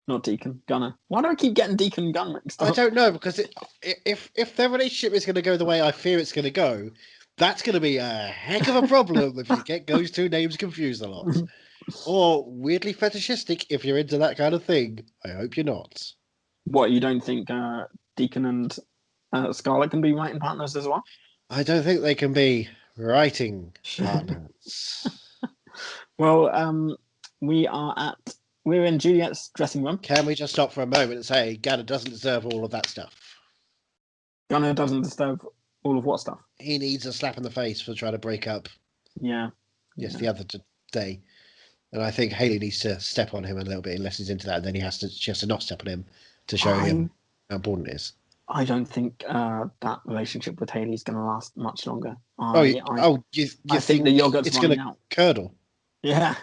Not Deacon, Gunnar. Why do I keep getting Deacon and Gunnar mixed up? I don't know, because if their relationship is going to go the way I fear it's going to go, that's going to be a heck of a problem if you get those two names confused a lot. Or weirdly fetishistic if you're into that kind of thing. I hope you're not. What, you don't think Deacon and Scarlett can be writing partners as well? I don't think they can be writing partners. Well, we're in Juliet's dressing room. Can we just stop for a moment and say Gunnar doesn't deserve all of that stuff? Gunnar doesn't deserve all of what stuff? He needs a slap in the face for trying to break up. Yeah. The other day. And I think Hayley needs to step on him a little bit unless he's into that. And then she has to not step on him to show him how important it is. I don't think that relationship with Hayley's going to last much longer. You I think the yogurt's it's running going to out. curdle? Yeah.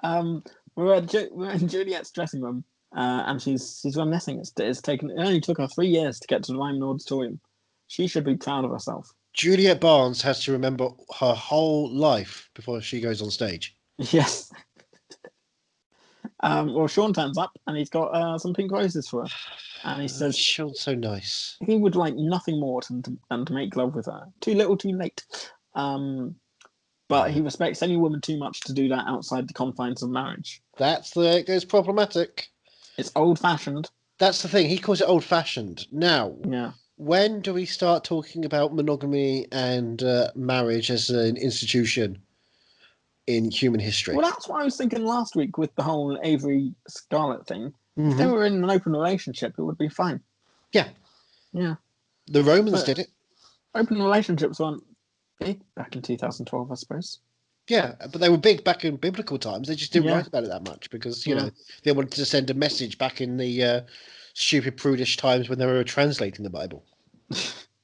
We're in Juliet's dressing room, and she's reminiscing. It only took her 3 years to get to the Ryman Auditorium. She should be proud of herself. Juliet Barnes has to remember her whole life before she goes on stage. Yes. Well, Sean turns up and he's got some pink roses for her, and he says Sean's so nice. He would like nothing more than to make love with her. Too little, too late. But he respects any woman too much to do that outside the confines of marriage. That's the way it goes problematic. It's old-fashioned. That's the thing. He calls it old-fashioned. Now, when do we start talking about monogamy and marriage as an institution in human history? Well, that's what I was thinking last week with the whole Avery Scarlett thing. If they were in an open relationship, it would be fine. Yeah. Yeah. The Romans did it. Open relationships weren't big back in 2012, I suppose. Yeah, but they were big back in biblical times. They just didn't write about it that much because, you know, they wanted to send a message back in the stupid, prudish times when they were translating the Bible.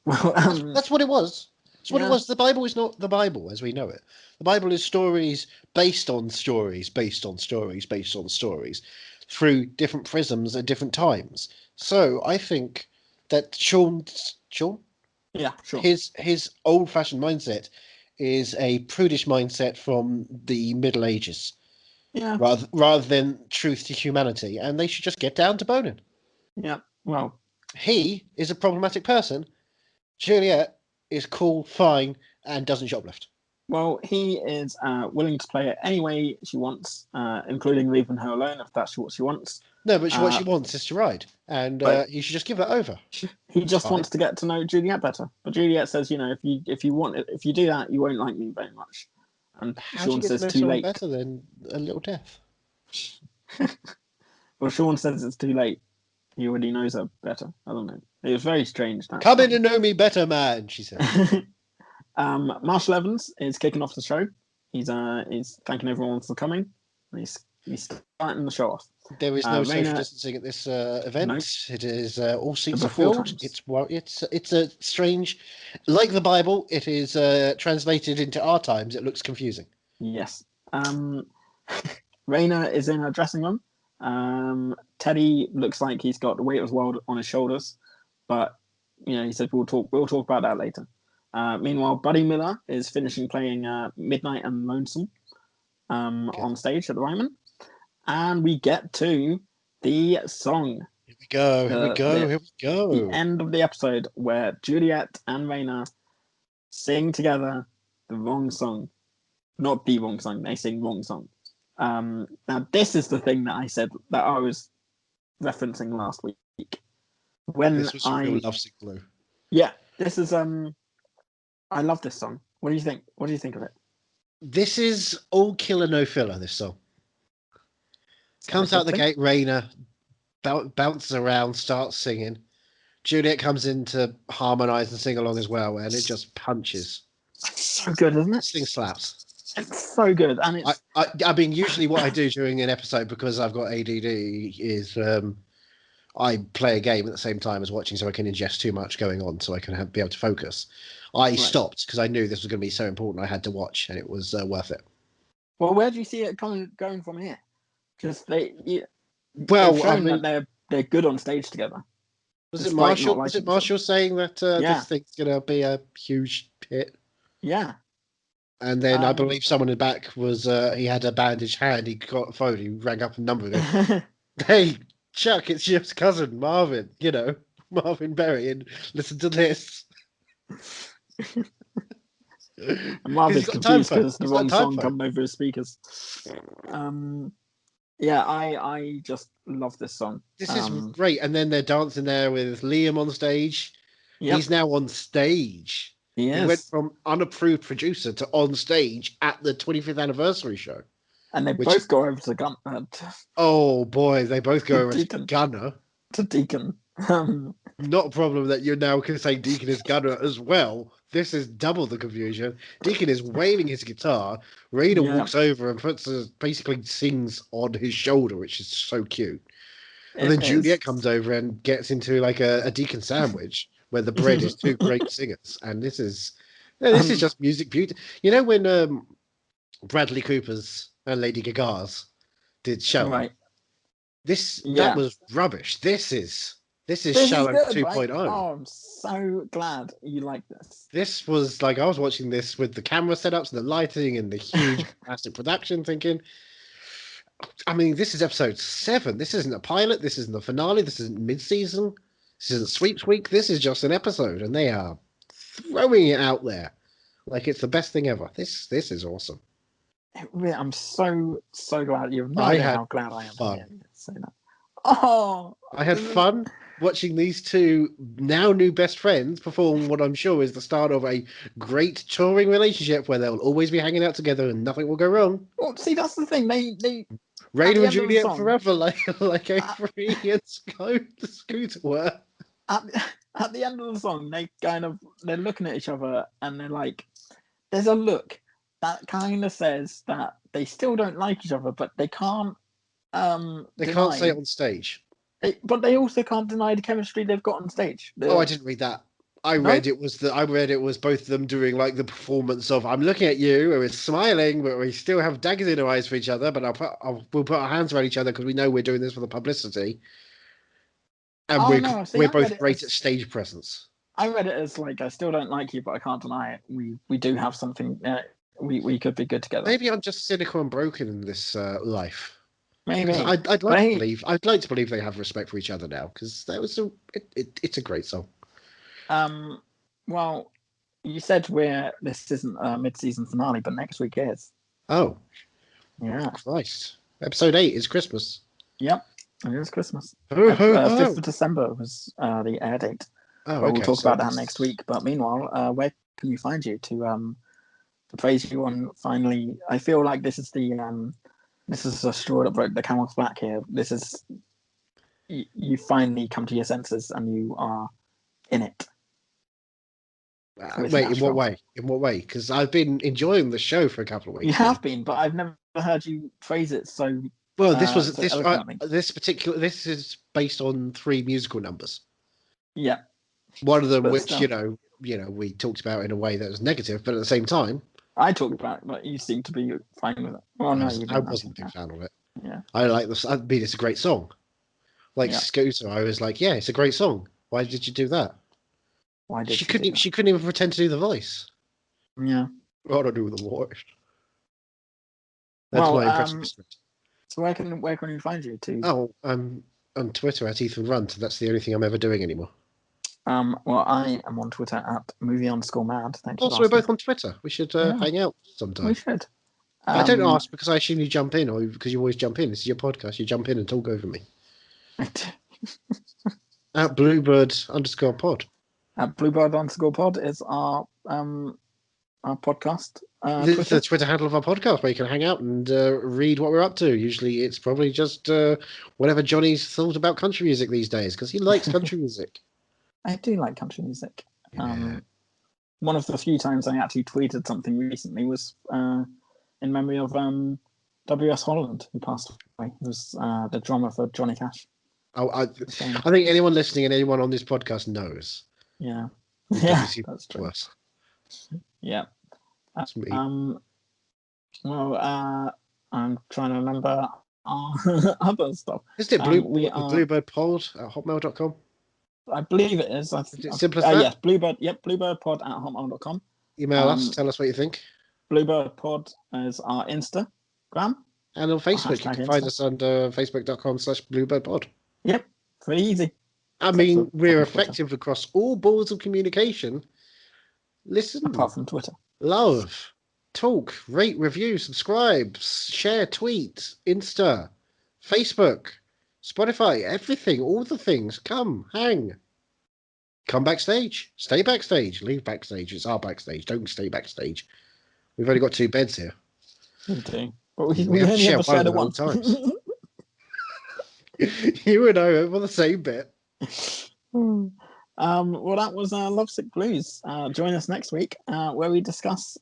Well, that's what it was. That's what it was. The Bible is not the Bible as we know it. The Bible is stories based on stories, based on stories, based on stories through different prisms at different times. So I think that Sean? Yeah, sure. His old-fashioned mindset is a prudish mindset from the Middle Ages. Yeah. Rather than truth to humanity, and they should just get down to boning. Yeah. Well, he is a problematic person. Juliet is cool, fine, and doesn't shoplift. Well, he is willing to play it any way she wants, including leaving her alone if that's what she wants. No, but what she wants is to ride, and you should just give it over. He just wants to get to know Juliet better. But Juliet says, you know, if you do that, you won't like me very much. And Sean says too late. Better than a little death. Well, Sean says it's too late. He already knows her better. I don't know. It was very strange. Come in to know me better, man, she said. Marshall Evans is kicking off the show. He's thanking everyone for coming. And he's starting the show off. There is no social distancing at this event. Nope. It is all seats are filled. It's a strange, like the Bible. It is translated into our times. It looks confusing. Yes. Raina is in her dressing room. Teddy looks like he's got the weight of the world on his shoulders, but you know he said we'll talk about that later. Meanwhile, Buddy Miller is finishing playing Midnight and Lonesome on stage at the Ryman. And we get to the song. Here we go. The end of the episode where Juliet and Raina sing together the wrong song. Not the wrong song, they sing wrong song. Now, this is the thing that I said that I was referencing last week. When this was a real Lovesick Blue. Yeah, this is... I love this song. What do you think? What do you think of it? This is all killer, no filler, this song. Comes out the gate, Raina bounces around, starts singing. Juliet comes in to harmonise and sing along as well, and it just punches. It's so good, isn't it? This thing slaps. It's so good, and it's. I mean, usually what I do during an episode, because I've got ADD, is I play a game at the same time as watching, so I can ingest too much going on, so I can be able to focus. I stopped because I knew this was going to be so important. I had to watch, and it was worth it. Well, where do you see it going from here? Because they've Well, I shown mean, that they're good on stage together. was it Marshall? Was it Marshall saying that this thing's going to be a huge hit? Yeah. And then I believe someone in the back was he had a bandaged hand. He got a phone. He rang up a number. And hey, Chuck, it's your cousin Marvin. You know, Marvin Berry, and listen to this. Marvin's confused because the wrong song coming over his speakers. Yeah, I just love this song. This is great. And then they're dancing there with Liam on stage. Yep. He's now on stage. He went from unapproved producer to on stage at the 25th anniversary show. And they both go over to Gunner. Oh boy, they both go over to Gunner. To Deacon. Not a problem that you're now saying Deacon is Gunner as well. This is double the confusion. Deacon is waving his guitar. Raina walks over and basically sings on his shoulder, which is so cute. And then Juliet comes over and gets into like a Deacon sandwich where the bread is two great singers. And this is just music beauty. You know when Bradley Cooper's and Lady Gaga's did Shallow? Right. That was rubbish. This is Shallow 2.0. Right? Oh, I'm so glad you like this. This was like, I was watching this with the camera setups and the lighting and the huge massive production thinking, I mean, this is episode 7. This isn't a pilot. This isn't a finale. This isn't mid-season. This isn't Sweeps Week. This is just an episode, and they are throwing it out there like it's the best thing ever. This is awesome. I'm so glad you've no idea how glad I am to say that. Oh, I had fun watching these two now new best friends perform what I'm sure is the start of a great touring relationship where they'll always be hanging out together and nothing will go wrong. Well, see, that's the thing. They Raina and Juliet forever, like Avery and Scooter were. At the end of the song, they're looking at each other and they're like, there's a look that kind of says that they still don't like each other, but they can't. They can't say it on stage. But they also can't deny the chemistry they've got on stage. I didn't read that. I read it was both of them doing like the performance of I'm looking at you and we're smiling, but we still have daggers in our eyes for each other. But we'll put our hands around each other because we know we're doing this for the publicity. And we're both great at stage presence. I read it as like I still don't like you, but I can't deny it. We do have something. We could be good together. Maybe I'm just cynical and broken in this life. Maybe I'd like to believe they have respect for each other now because it's a great song. Well, you said this isn't a mid-season finale, but next week is. Oh, yeah! Christ, episode 8 is Christmas. Yep, it is Christmas. 5th of December was the air date. Oh, okay. We'll talk about that next week. But meanwhile, where can you find you to praise you on finally? I feel like this is a straw that broke the camel's back here. This is you finally come to your senses and you are in it. Wait, in what way? In what way? Because I've been enjoying the show for a couple of weeks. You have been, but I've never heard you phrase it so. Well, this is based on 3 musical numbers. Yeah. One of them, but which still, we talked about in a way that was negative, but at the same time, I talked about it, but you seem to be fine with it. Well, no, I wasn't a big fan of it. Yeah. I like this. I mean, it's a great song. Like Scooter, I was like, yeah, it's a great song. Why did you do that? Why did she couldn't even pretend to do the voice. Yeah. I don't do the voice. That's my impression. So where can you find you to? Oh, I'm on Twitter at Ethan Runt. That's the only thing I'm ever doing anymore. Well, I am on Twitter at movie_mad. Thank you. Also, we're both on Twitter. We should hang out sometime. We should. I don't ask because I assume you jump in, or because you always jump in. This is your podcast. You jump in and talk over me. At Bluebird_pod. At Bluebird_pod is our podcast. This is the Twitter handle of our podcast where you can hang out and read what we're up to. Usually it's probably just whatever Johnny's thought about country music these days because he likes country music. I do like country music. Yeah. One of the few times I actually tweeted something recently was in memory of W.S. Holland, who passed away. He was the drummer for Johnny Cash. I think anyone listening and anyone on this podcast knows. Yeah. WC That's true. worse. Yeah. That's me. Well, I'm trying to remember our other stuff. Is it Bluebird Pod at hotmail.com? I believe it is. Is it simple as that? Yes, Bluebird. Yep, bluebirdpod at hotmail.com. Email us. Tell us what you think. Bluebird Pod is our Instagram. And on Facebook, you can find us under facebook.com/bluebirdpod. Yep, pretty easy. I mean, we're effective across all boards of communication. Listen. Apart from Twitter. Love. Talk. Rate, review, subscribe, share, tweet, Insta, Facebook, Spotify, everything, all the things. Come, hang. Come backstage. Stay backstage. Leave backstage. It's our backstage. Don't stay backstage. We've only got 2 beds here. We do. But we only ever shared it once. You and I over the same bit. Well, that was Lovesick Blues. Join us next week where we discuss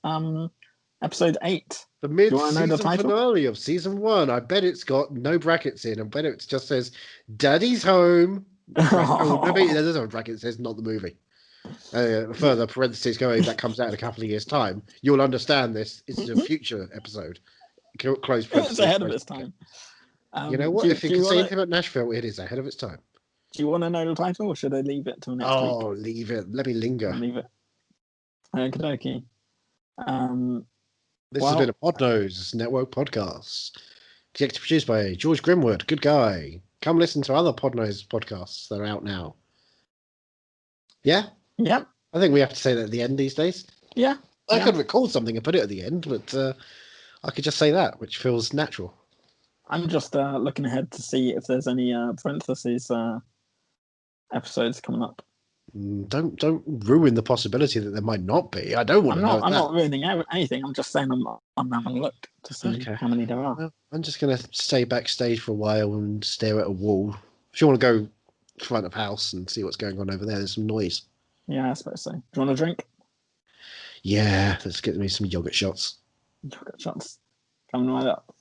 episode 8. The mid-season finale of season 1. I bet it's got no brackets in. I bet it just says, Daddy's home. There's no brackets. It says not the movie. Further parentheses going, that comes out in a couple of years' time. You'll understand this. It's a future episode. Close parentheses. It's ahead of its time. You know what? If you can say anything about Nashville, it is ahead of its time. Do you want to know the title, or should I leave it till next week? Oh, leave it. Let me linger. Leave it. Okay. This has been a Podnose Network podcast. Executive produced by George Grimwood. Good guy. Come listen to other Podnose podcasts that are out now. Yeah? Yep. I think we have to say that at the end these days. Yeah. I could record something and put it at the end, but I could just say that, which feels natural. I'm just looking ahead to see if there's any parentheses episodes coming up. Don't ruin the possibility that there might not be. I don't want to know that. I'm not ruining anything. I'm just saying I'm having a look to see how many there are. Well, I'm just going to stay backstage for a while and stare at a wall. If you want to go front of house and see what's going on over there, there's some noise. Yeah, I suppose so. Do you want a drink? Yeah, let's get me some yogurt shots. Yogurt shots. Coming right up.